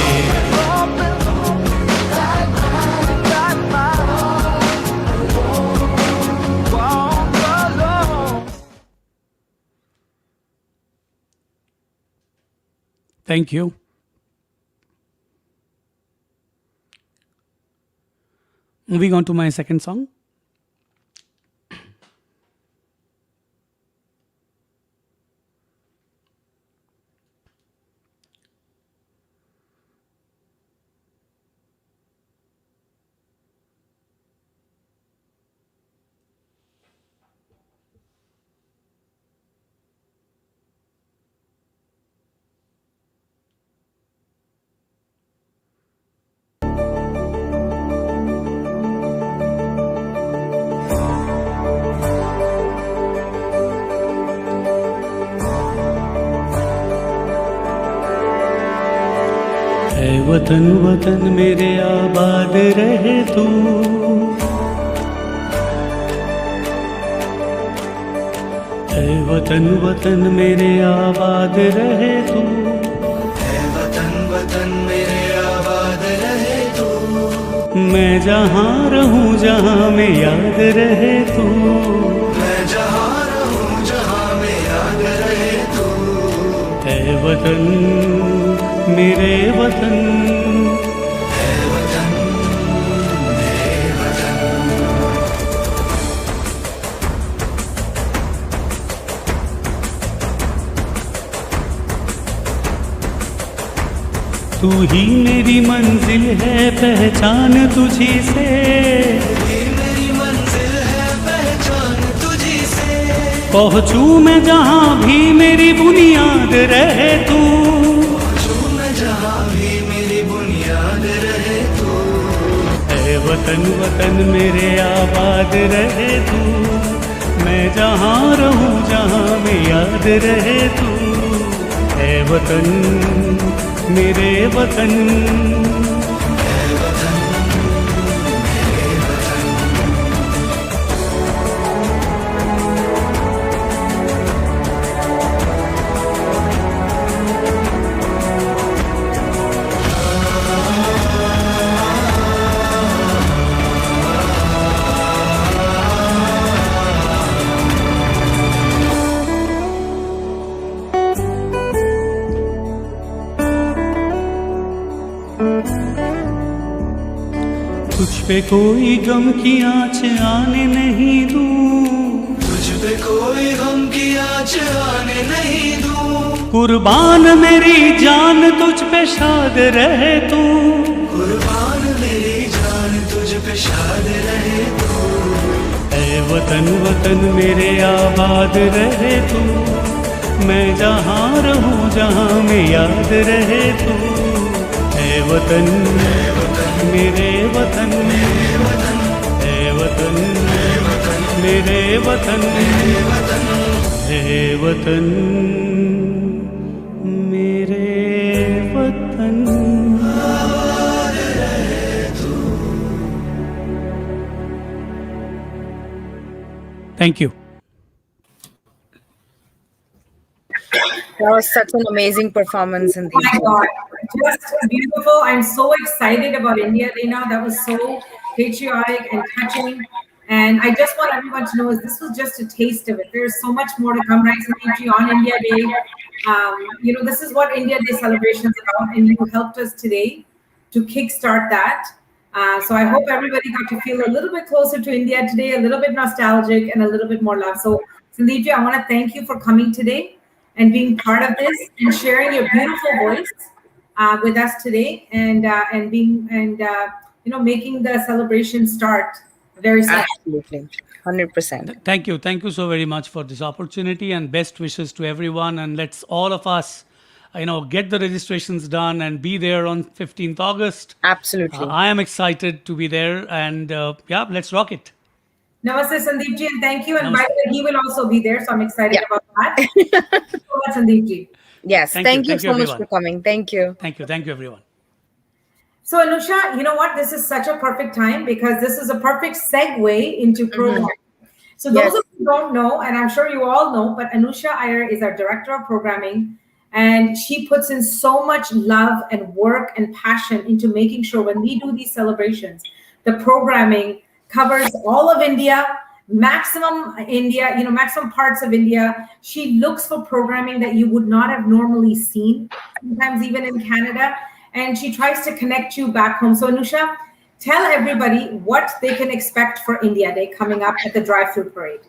Thank you. Moving on to my second song. वतन वतन मेरे आबाद रहे तू, ऐ वतन वतन मेरे आबाद रहे तू, ऐ वतन वतन मेरे आबाद रहे तू, मैं जहाँ रहूँ जहाँ में याद रहे तू, मैं जहाँ रहूँ जहाँ में याद रहे तू, ऐ वतन मेरे वतन, ऐ वतन मेरे वतन। तू ही मेरी मंजिल है पहचान तुझी से, ये मेरी मंजिल है पहचान तुझी से, पहुँचूं मैं जहाँ भी मेरी बुनियाद रहे तू, जहाँ भी मेरी बुनियाद रहे तू, ऐ वतन वतन मेरे आबाद रहे तू, मैं जहाँ रहूँ जहाँ में याद रहे तू, ऐ वतन मेरे वतन, ऐ वतन मेरे वतन। पे कोई गम की आँच आने नहीं दूं, तुझ पे कोई गम की आँच आने नहीं दूं, कुर्बान मेरी जान तुझ पे शाद रहे तू, कुर्बान मेरी जान तुझ पे शाद रहे तू, ऐ वतन वतन मेरे आबाद रहे तू, मैं जहाँ रहूँ जहाँ में याद रहे तू, ऐ वतन मेरे वतन, ऐ वतन मेरे वतन, ऐ वतन मेरे वतन। Thank you. That was such an amazing performance in Oh my the God, just beautiful. I'm so excited about India Day now. That was so patriotic and touching. And I just want everyone to know is this was just a taste of it. There's so much more to come, right, Sandeep, on India Day. This is what India Day celebration is about, and you helped us today to kickstart that. So I hope everybody got to feel a little bit closer to India today, a little bit nostalgic, and a little bit more love. So Sandeep, I want to thank you for coming today and being part of this and sharing your beautiful voice with us today, and making the celebration start very soon. Absolutely, 100%. Thank you so very much for this opportunity, and best wishes to everyone. And let's all of us, get the registrations done and be there on 15th August. Absolutely. I am excited to be there, and let's rock it. Namaste, Sandeep ji, and thank you. And Namaste. by the way, he will also be there, so I'm excited Yeah. about that. Thank you so much, Sandeep ji. Yes, thank you so much everyone. for coming. Thank you. Thank you everyone. So Anusha, you know what? This is such a perfect time because this is a perfect segue into programming. So those of you who don't know, and I'm sure you all know, but Anusha Iyer is our director of programming, and she puts in so much love and work and passion into making sure when we do these celebrations, the programming covers all of India, maximum parts of India. She looks for programming that you would not have normally seen, sometimes even in Canada, and she tries to connect you back home. So Anusha, tell everybody what they can expect for India Day coming up at the drive-through parade.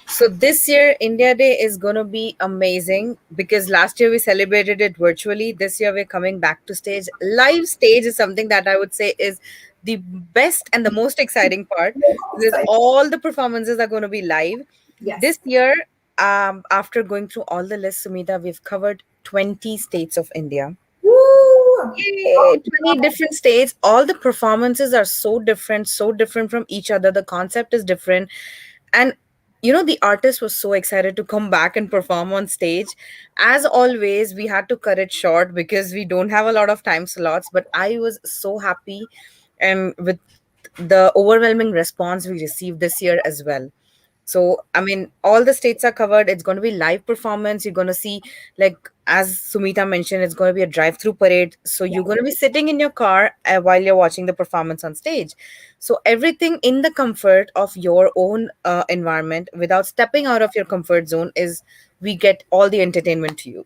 So this year, India Day is going to be amazing because last year we celebrated it virtually. This year we're coming back to stage. Live stage is something that I would say is the best and the most exciting part because all the performances are going to be live. Yes. This year, after going through all the lists, Sumita, we've covered 20 states of India. Woo! Yay, 20 different states. All the performances are so different from each other. The concept is different. And the artist was so excited to come back and perform on stage. As always, we had to cut it short because we don't have a lot of time slots. But I was so happy and with the overwhelming response we received this year as well. So, all the states are covered. It's going to be live performance. You're going to see, like, as Sumita mentioned, it's going to be a drive-through parade. So you're going to be sitting in your car while you're watching the performance on stage. So everything in the comfort of your own environment without stepping out of your comfort zone we get all the entertainment to you.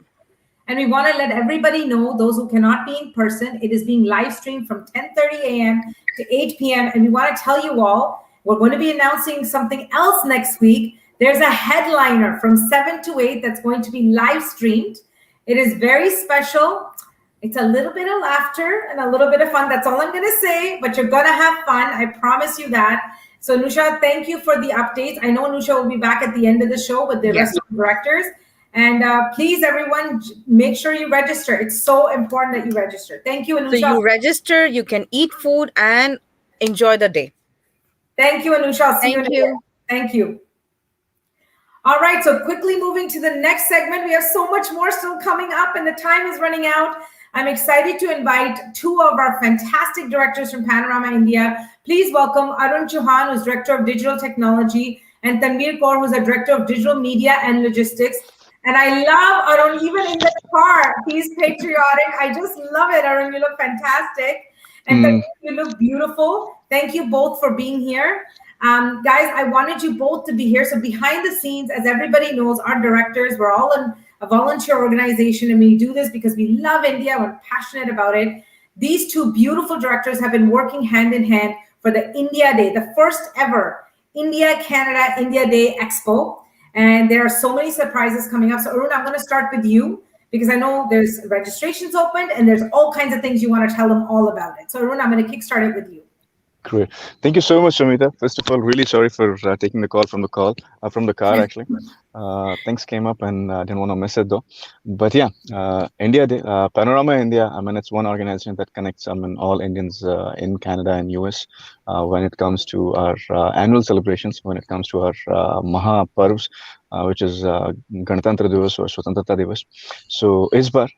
And we want to let everybody know, those who cannot be in person, it is being live streamed from 10:30 a.m. to 8 p.m. And we want to tell you all, we're going to be announcing something else next week. There's a headliner from 7 to 8 that's going to be live streamed. It is very special. It's a little bit of laughter and a little bit of fun. That's all I'm going to say, but you're going to have fun. I promise you that. So Anusha, thank you for the updates. I know Anusha will be back at the end of the show with the rest of the directors. And please, everyone, make sure you register. It's so important that you register. Thank you, Anusha. So you register, you can eat food and enjoy the day. Thank you, Anusha. I'll see Thank you. you. Thank you. All right, so quickly moving to the next segment. We have so much more still coming up and the time is running out. I'm excited to invite two of our fantastic directors from Panorama India. Please welcome Arun Chauhan, who's Director of Digital Technology, and Tanveer Kaur, who's a Director of Digital Media and Logistics. And I love Arun, even in the car. He's patriotic. I just love it, Arun. You look fantastic. And you look beautiful. Thank you both for being here. Guys, I wanted you both to be here. So behind the scenes, as everybody knows, our directors, we're all in a volunteer organization, and we do this because we love India. We're passionate about it. These two beautiful directors have been working hand in hand for the India Day, the first ever Canada India Day Expo. And there are so many surprises coming up. So Arun, I'm going to start with you because I know there's registrations opened and there's all kinds of things you want to tell them all about it. So Arun, I'm going to kickstart it with you. Great. Thank you so much, Shamita. First of all, really sorry for taking the call from the car, actually. Things came up and I didn't want to miss it though. But yeah, India Day, Panorama India, I mean, it's one organization that connects, I mean, all Indians in Canada and US when it comes to our annual celebrations, when it comes to our Maha Parvs, which is Ganatantra Divas or Swatantrata Divas. So इस बार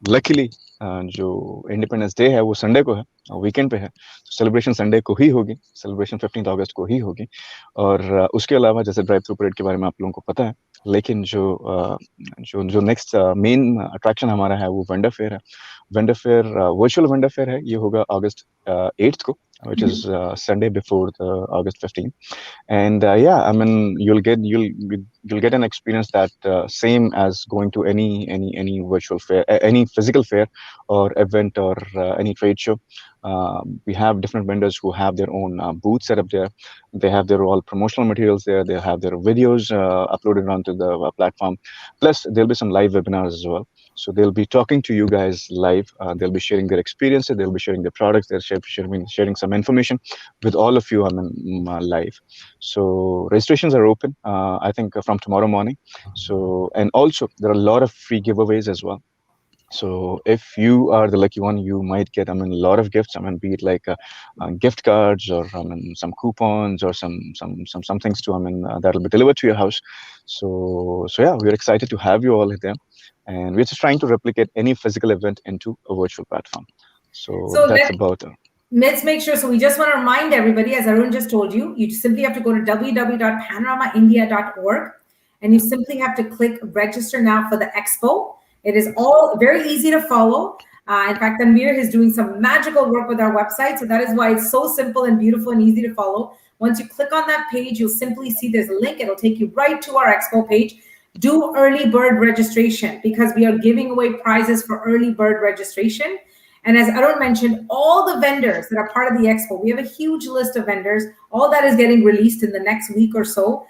luckily जो independence day है वो Sunday को है, weekend पे है, celebration Sunday को ही होगी, सेलिब्रेशन 15 अगस्त को ही होगी. और उसके अलावा जैसे ड्राइव थ्रू परेड के बारे में आप लोगों को पता है, लेकिन जो नेक्स्ट मेन अट्रैक्शन हमारा है वो वेंडर फेयर है. Vendor fair virtual vendor fair है, ये होगा अगस्त 8th को, which is Sunday before the August 15th. And yeah, I mean, you'll get an experience that same as going to any virtual fair, any physical fair or event or any trade show. We have different vendors who have their own booths set up there. They have their all promotional materials there. They have their videos uploaded onto the platform. Plus, there'll be some live webinars as well. So they'll be talking to you guys live. They'll be sharing their experiences. They'll be sharing their products. They're sharing some information with all of you. I mean, live. So registrations are open. I think from tomorrow morning. So, and also there are a lot of free giveaways as well. So if you are the lucky one, you might get, I mean, a lot of gifts. I mean, be it like gift cards or I mean, some coupons or some things too. I mean, that'll be delivered to your house. So yeah, we're excited to have you all there, and we're just trying to replicate any physical event into a virtual platform. So that's about it. Let's make sure. So we just want to remind everybody, as Arun just told you, you simply have to go to www.panoramaindia.org, and you simply have to click register now for the expo. It is all very easy to follow. In fact, Tanveer is doing some magical work with our website. So that is why it's so simple and beautiful and easy to follow. Once you click on that page, you'll simply see there's a link. It'll take you right to our expo page. Do early bird registration because we are giving away prizes for early bird registration. And as Arun mentioned, all the vendors that are part of the expo, we have a huge list of vendors. All that is getting released in the next week or so.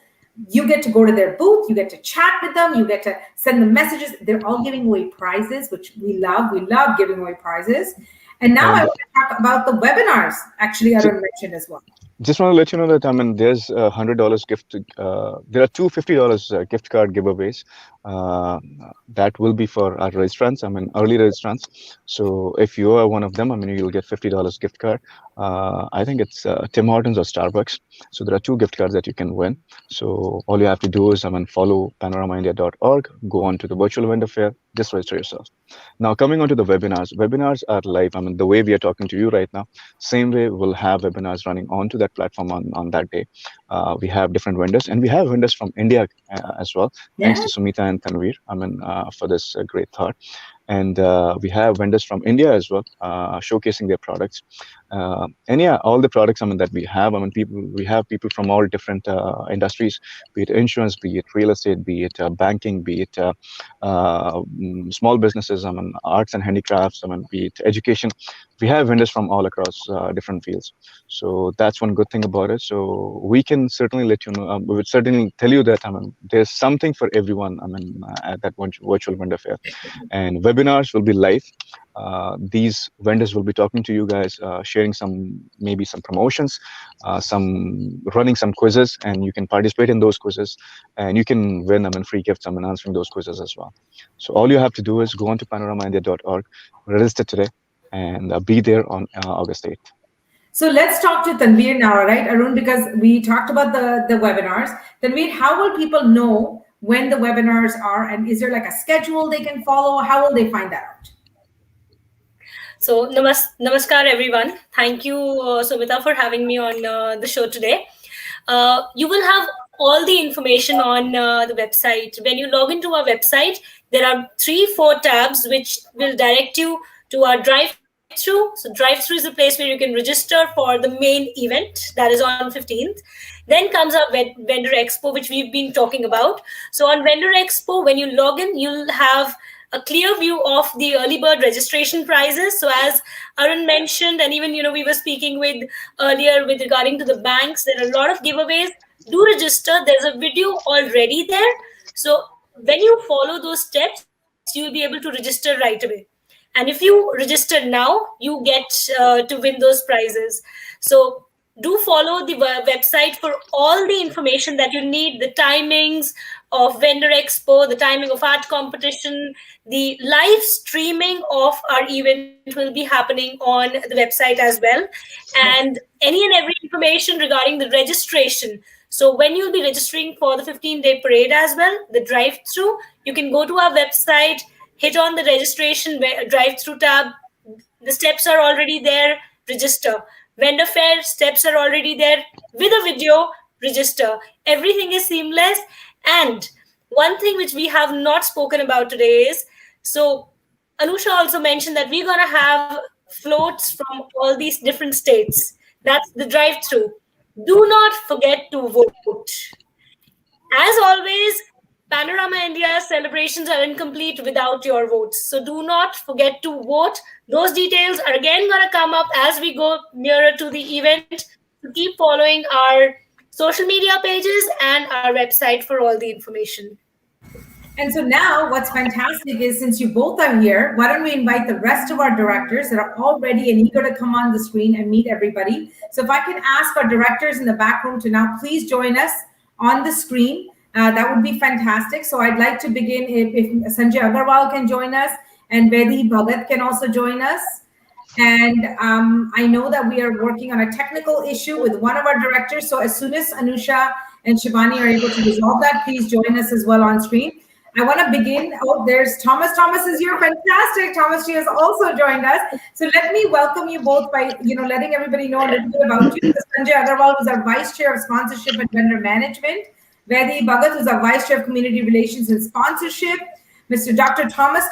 You get to go to their booth, you get to chat with them, you get to send them messages. They're all giving away prizes, which we love. We love giving away prizes. And now I want to talk about the webinars, actually, Arun mentioned as well. Just want to let you know that, I mean, there's $100 gift. There are two $50 gift card giveaways that will be for our registrants, I mean, early registrants. So if you are one of them, I mean, you'll get $50 gift card. I think it's Tim Hortons or Starbucks. So there are two gift cards that you can win. So all you have to do is, I mean, follow panoramaindia.org, go on to the virtual vendor fair, just register yourself. Now, coming on to the webinars. Webinars are live. I mean, the way we are talking to you right now, same way we'll have webinars running onto that platform on that day. We have different vendors, and we have vendors from India as well. Yeah. Thanks to Sumita and Tanveer, I mean, for this great thought. And we have vendors from India as well, showcasing their products. And yeah, all the products, I mean, that we have, I mean, we have people from all different industries, be it insurance, be it real estate, be it banking, be it small businesses, I mean, arts and handicrafts, I mean, be it education. We have vendors from all across different fields. So that's one good thing about it. So we can certainly let you know, we would certainly tell you that, I mean, there's something for everyone, I mean, at that virtual vendor fair. And webinars will be live. These vendors will be talking to you guys, sharing maybe some promotions, running some quizzes, and you can participate in those quizzes, and you can win, I mean, free gifts, I mean, answering those quizzes as well. So all you have to do is go on to panoramaindia.org, register today, and be there on August 8th. So let's talk to Tanveer now, right, Arun, because we talked about the webinars. Tanveer, how will people know when the webinars are, and is there like a schedule they can follow? How will they find that out? So namaskar everyone. Thank you, Sumita, for having me on the show today. You will have all the information on the website. When you log into our website, there are 3-4 tabs which will direct you to our drive-thru. So drive-thru is a place where you can register for the main event that is on 15th. Then comes our Vendor Expo, which we've been talking about. So on Vendor Expo, when you log in, you'll have a clear view of the early bird registration prizes. So as Arun mentioned, and even we were speaking with earlier with regarding to the banks, there are a lot of giveaways. Do register. There's a video already there. So when you follow those steps, you'll be able to register right away. And if you register now, you get to win those prizes. So do follow the website for all the information that you need, the timings of Vendor Expo, the timing of art competition, the live streaming of our event will be happening on the website as well. And any and every information regarding the registration. So when you'll be registering for the 15-day parade as well, the drive-through, you can go to our website, hit on the registration drive-through tab. The steps are already there, register. Vendor fair steps are already there with a video, register. Everything is seamless. And one thing which we have not spoken about today is, so Anusha also mentioned that we're going to have floats from all these different states. That's the drive-through. Do not forget to vote. As always, Panorama India celebrations are incomplete without your votes. So do not forget to vote. Those details are again going to come up as we go nearer to the event. So keep following our social media pages and our website for all the information. And so now what's fantastic is, since you both are here, why don't we invite the rest of our directors that are all ready and eager to come on the screen and meet everybody. So if I can ask our directors in the back room to now please join us on the screen, that would be fantastic. So I'd like to begin if Sanjay Agarwal can join us, and Vedi Bhagat can also join us. And I know that we are working on a technical issue with one of our directors. So as soon as Anusha and Shivani are able to resolve that, please join us as well on screen. I want to begin. Oh, there's Thomas. Thomas is here. Fantastic. Thomas, she has also joined us. So let me welcome you both by, letting everybody know a little bit about you. Sanjay Agarwal, who's our Vice Chair of Sponsorship and Vendor Management. Vedi Bhagat, who's our Vice Chair of Community Relations and Sponsorship. Mr. Dr. Thomas,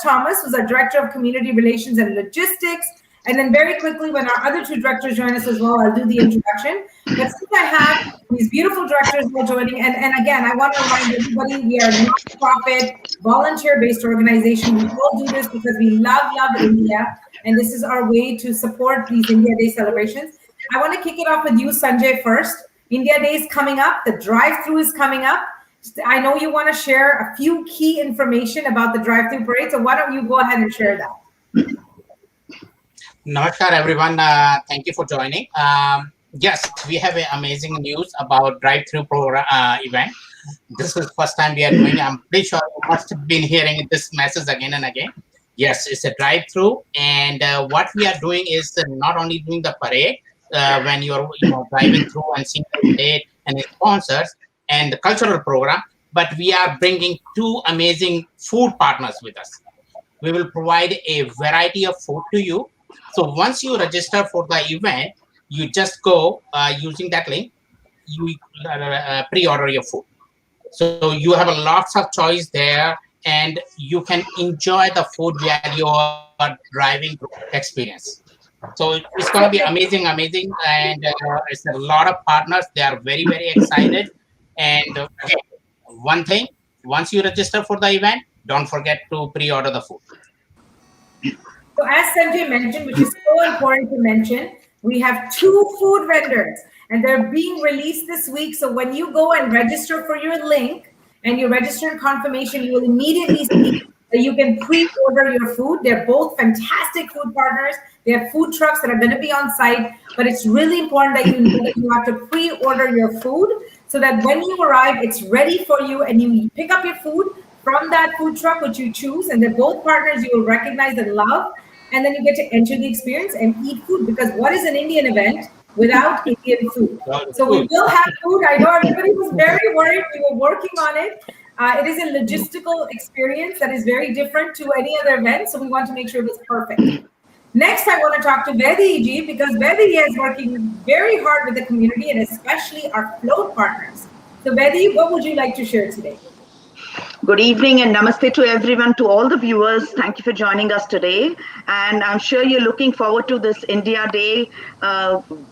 who's our Director of Community Relations and Logistics. And then very quickly, when our other two directors join us as well, I'll do the introduction. But since I have these beautiful directors all joining, and again, I want to remind everybody, we are a non-profit, volunteer-based organization. We all do this because we love India, and this is our way to support these India Day celebrations. I want to kick it off with you, Sanjay, first. India Day is coming up. The drive-through is coming up. I know you want to share a few key information about the drive-through parade, so why don't you go ahead and share that? Namaskar, everyone. Thank you for joining. Yes, we have amazing news about drive-through program event. This is the first time we are doing. I'm pretty sure you must have been hearing this message again and again. Yes, it's a drive-through, and what we are doing is not only doing the parade when you're driving through and seeing the parade and the sponsors and the cultural program, but we are bringing two amazing food partners with us. We will provide a variety of food to you. So once you register for the event, you just go using that link, you pre-order your food. So you have a lots of choice there, and you can enjoy the food while you are driving experience. So it's going to be amazing, and it's a lot of partners. They are very, very excited. And one thing, once you register for the event, don't forget to pre-order the food. So as Sanjay mentioned, which is so important to mention, we have 2 food vendors, and they're being released this week. So when you go and register for your link and you register in confirmation, you will immediately see that you can pre-order your food. They're both fantastic food partners. They have food trucks that are going to be on site, but it's really important that you know that you have to pre-order your food so that when you arrive, it's ready for you, and you pick up your food from that food truck which you choose, and they're both partners you will recognize and love. And then you get to enter the experience and eat food, because what is an Indian event without Indian food? So we will have food. I know everybody was very worried. We were working on it. It is a logistical experience that is very different to any other event. So we want to make sure it was perfect. Next, I want to talk to Vedi ji, because Vedi is working very hard with the community and especially our float partners. So Vedi, what would you like to share today? Good evening and namaste to everyone, to all the viewers. Thank you for joining us today. And I'm sure you're looking forward to this India Day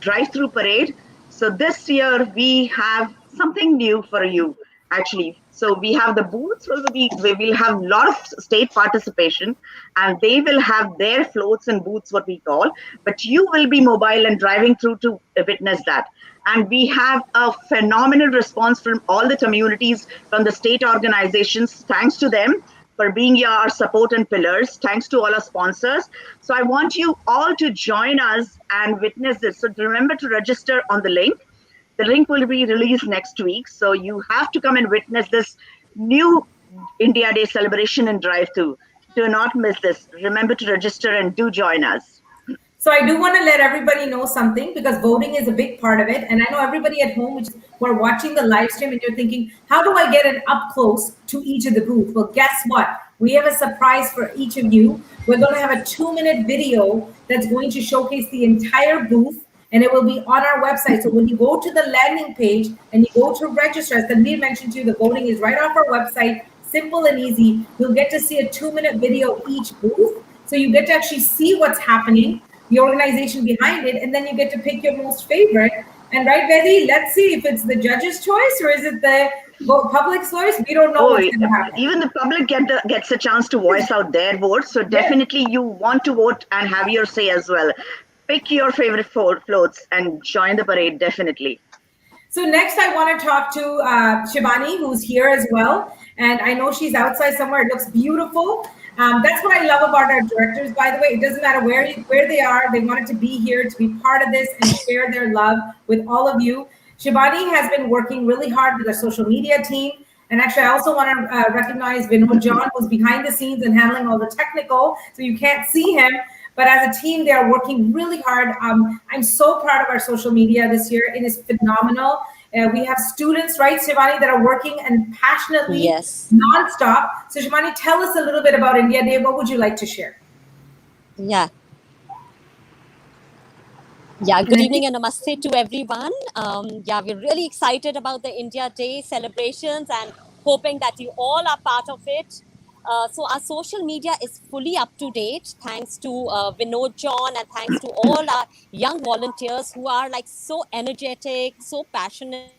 drive-through parade. So this year we have something new for you. Actually, So we have the booths, we will have a lot of state participation, and they will have their floats and booths, what we call, but you will be mobile and driving through to witness that. And we have a phenomenal response from all the communities, from the state organizations. Thanks to them for being our support and pillars. Thanks to all our sponsors. So I want you all to join us and witness this. So remember to register on the link. The link will be released next week. So you have to come and witness this new India Day celebration and drive-through. Do not miss this. Remember to register and do join us. So I do want to let everybody know something, because voting is a big part of it. And I know everybody at home who are watching the live stream and you're thinking, how do I get it up close to each of the booths? Well, guess what? We have a surprise for each of you. We're going to have a 2-minute video that's going to showcase the entire booth, and it will be on our website. So when you go to the landing page and you go to register, as Sandeep mentioned to you, the voting is right off our website, simple and easy. You'll get to see a 2-minute video each booth. So you get to actually see what's happening, the organization behind it, and then you get to pick your most favorite. And right, Betty, let's see if it's the judge's choice or is it the public's choice. We don't know what's going to happen. Even the public gets a chance to voice out their vote. So definitely you want to vote and have your say as well. Pick your favorite floats and join the parade, definitely. So next I want to talk to Shivani, who's here as well. And I know she's outside somewhere. It looks beautiful. That's what I love about our directors, by the way. It doesn't matter where they are. They wanted to be here to be part of this and share their love with all of you. Shivani has been working really hard with our social media team. And actually, I also want to recognize Vinod John, who's behind the scenes and handling all the technical. So you can't see him. But as a team, they are working really hard. I'm so proud of our social media this year. It is phenomenal. We have students, right, Shivani, that are working and passionately, nonstop. So Shivani, tell us a little bit about India Day. What would you like to share? Yeah, good evening and namaste to everyone. We're really excited about the India Day celebrations and hoping that you all are part of it. So our social media is fully up to date, thanks to Vinod John, and thanks to all our young volunteers who are like so energetic, so passionate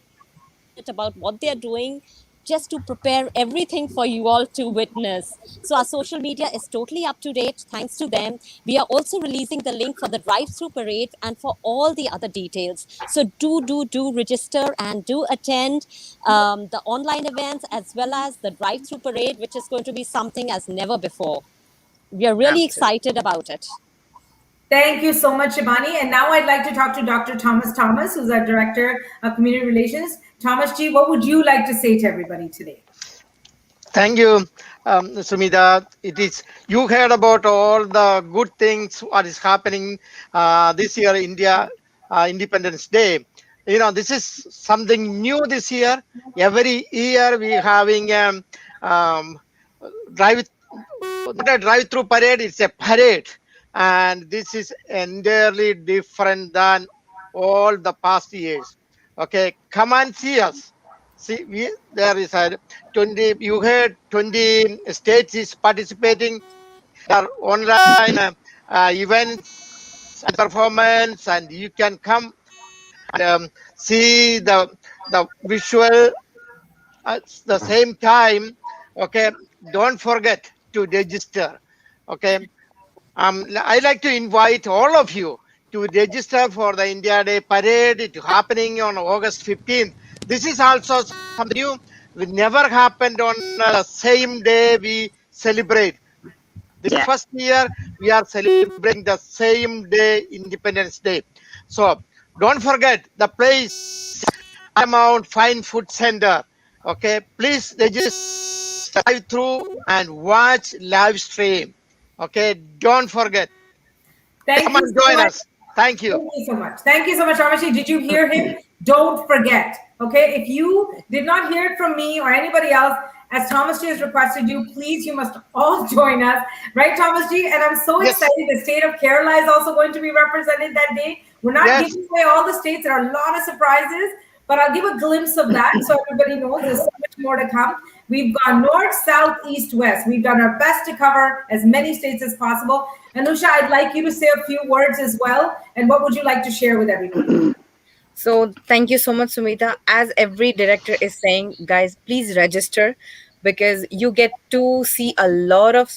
about what they're doing, just to prepare everything for you all to witness. So our social media is totally up to date, thanks to them. We are also releasing the link for the drive-through parade and for all the other details. So do register and do attend the online events as well as the drive-through parade, which is going to be something as never before. We are really excited about it. Thank you so much, Shivani. And now I'd like to talk to Dr. Thomas, who's our Director of Community Relations. Thomas Ji, what would you like to say to everybody today? Thank you, Sumita. You heard about all the good things what is happening this year, India Independence Day. You know, this is something new this year. Every year we having drive-through parade. It's a parade, and this is entirely different than all the past years. Okay, come and see us. See, there is a 20. You heard 20 states is participating. There are online events and performance, and you can come and see the visual at the same time. Okay, don't forget to register. Okay, I like to invite all of you to register for the India Day parade. It's happening on August 15th. This is also something new. It never happened on the same day we celebrate. This first year we are celebrating the same day, Independence Day. So don't forget the place, Paramount Fine Food Center. Okay, please register, drive through and watch live stream. Okay, don't forget. Come and join us. Thank you. Thank you so much. Thank you so much, Ramashi. Did you hear him? Don't forget. Okay, if you did not hear it from me or anybody else, as Thomas G has requested you, please, you must all join us. Right, Thomas G? And I'm so excited. The state of Kerala is also going to be represented that day. We're not giving away all the states. There are a lot of surprises, but I'll give a glimpse of that so everybody knows there's so much more to come. We've gone north, south, east, west. We've done our best to cover as many states as possible. Anusha, I'd like you to say a few words as well. And what would you like to share with everybody? So thank you so much, Sumita. As every director is saying, guys, please register because you get to see a lot of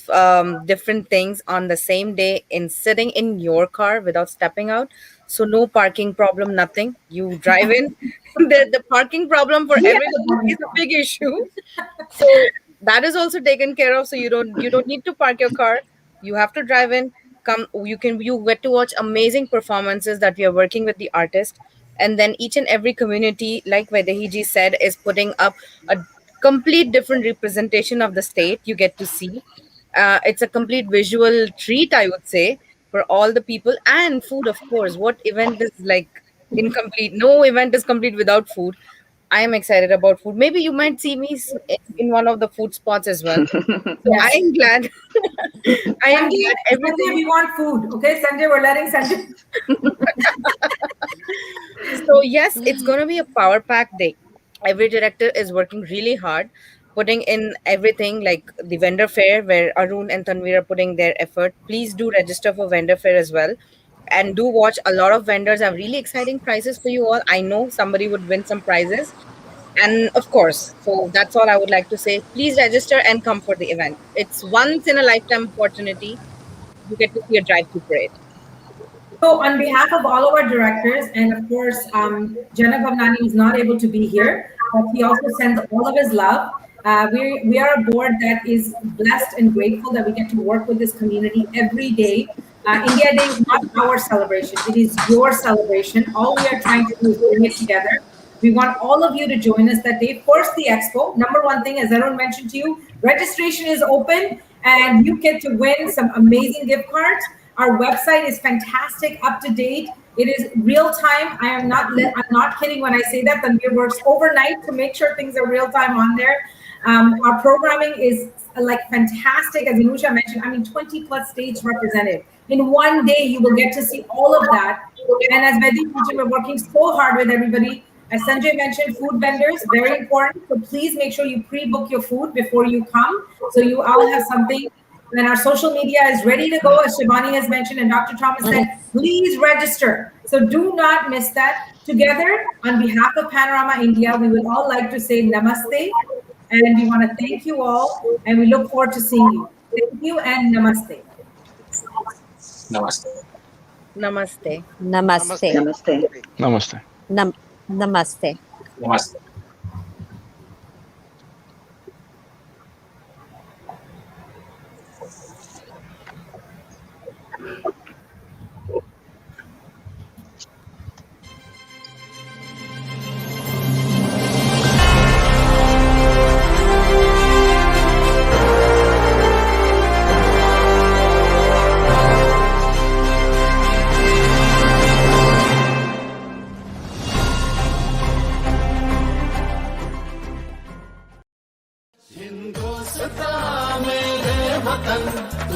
different things on the same day in sitting in your car without stepping out. So no parking problem, nothing. You drive in. The parking problem for We have the everybody is parking a problem. big issue. So that is also taken care of. So you don't need to park your car. You have to drive in. Come, you get to watch amazing performances that we are working with the artist, and then each and every community, like Vedahiji said, is putting up a complete different representation of the state. You get to see. It's a complete visual treat, I would say, for all the people, and food, of course. What event is like incomplete? No event is complete without food. I am excited about food. Maybe you might see me in one of the food spots as well. So I Yes. am glad. I am Sunday, glad Sunday everything. we want food. Okay, Sunday we're letting Sunday. So yes, it's gonna be a power pack day. Every director is working really hard, putting in everything like the vendor fair where Arun and Tanvir are putting their effort. Please do register for vendor fair as well. And do watch, a lot of vendors have really exciting prizes for you all. I know somebody would win some prizes. And of course, so that's all I would like to say. Please register and come for the event. It's once in a lifetime opportunity. You get to see a drive-through parade. So, on behalf of all of our directors, and of course, Janak Bhavnani is not able to be here, but he also sends all of his love. We are a board that is blessed and grateful that we get to work with this community every day. India Day is not our celebration, it is your celebration. All we are trying to do is bring it together. We want all of you to join us that day. First, the expo. Number one thing, as Arun mentioned to you, registration is open and you get to win some amazing gift cards. Our website is fantastic, up to date. It is real time. I'm not kidding when I say that. Tanvir works overnight to make sure things are real time on there. Our programming is like fantastic, as Anusha mentioned. I mean, 20 plus states represented. In one day, you will get to see all of that. And as Vedi mentioned, we're working so hard with everybody. As Sanjay mentioned, food vendors, very important. So please make sure you pre-book your food before you come. So you all have something. And our social media is ready to go, as Shivani has mentioned, and Dr. Thomas said, please register. So do not miss that. Together, on behalf of Panorama India, we would all like to say namaste. And we want to thank you all. And we look forward to seeing you. Thank you and namaste. Namaste. Namaste. Namaste. Namaste. Namaste. Namaste. Namaste.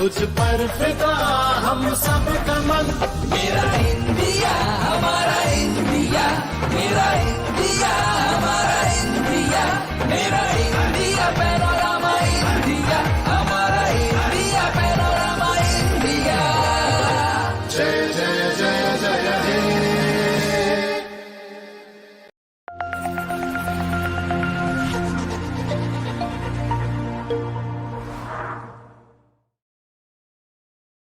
तुझ पर फिदा हम सब का मन मेरा India हमारा India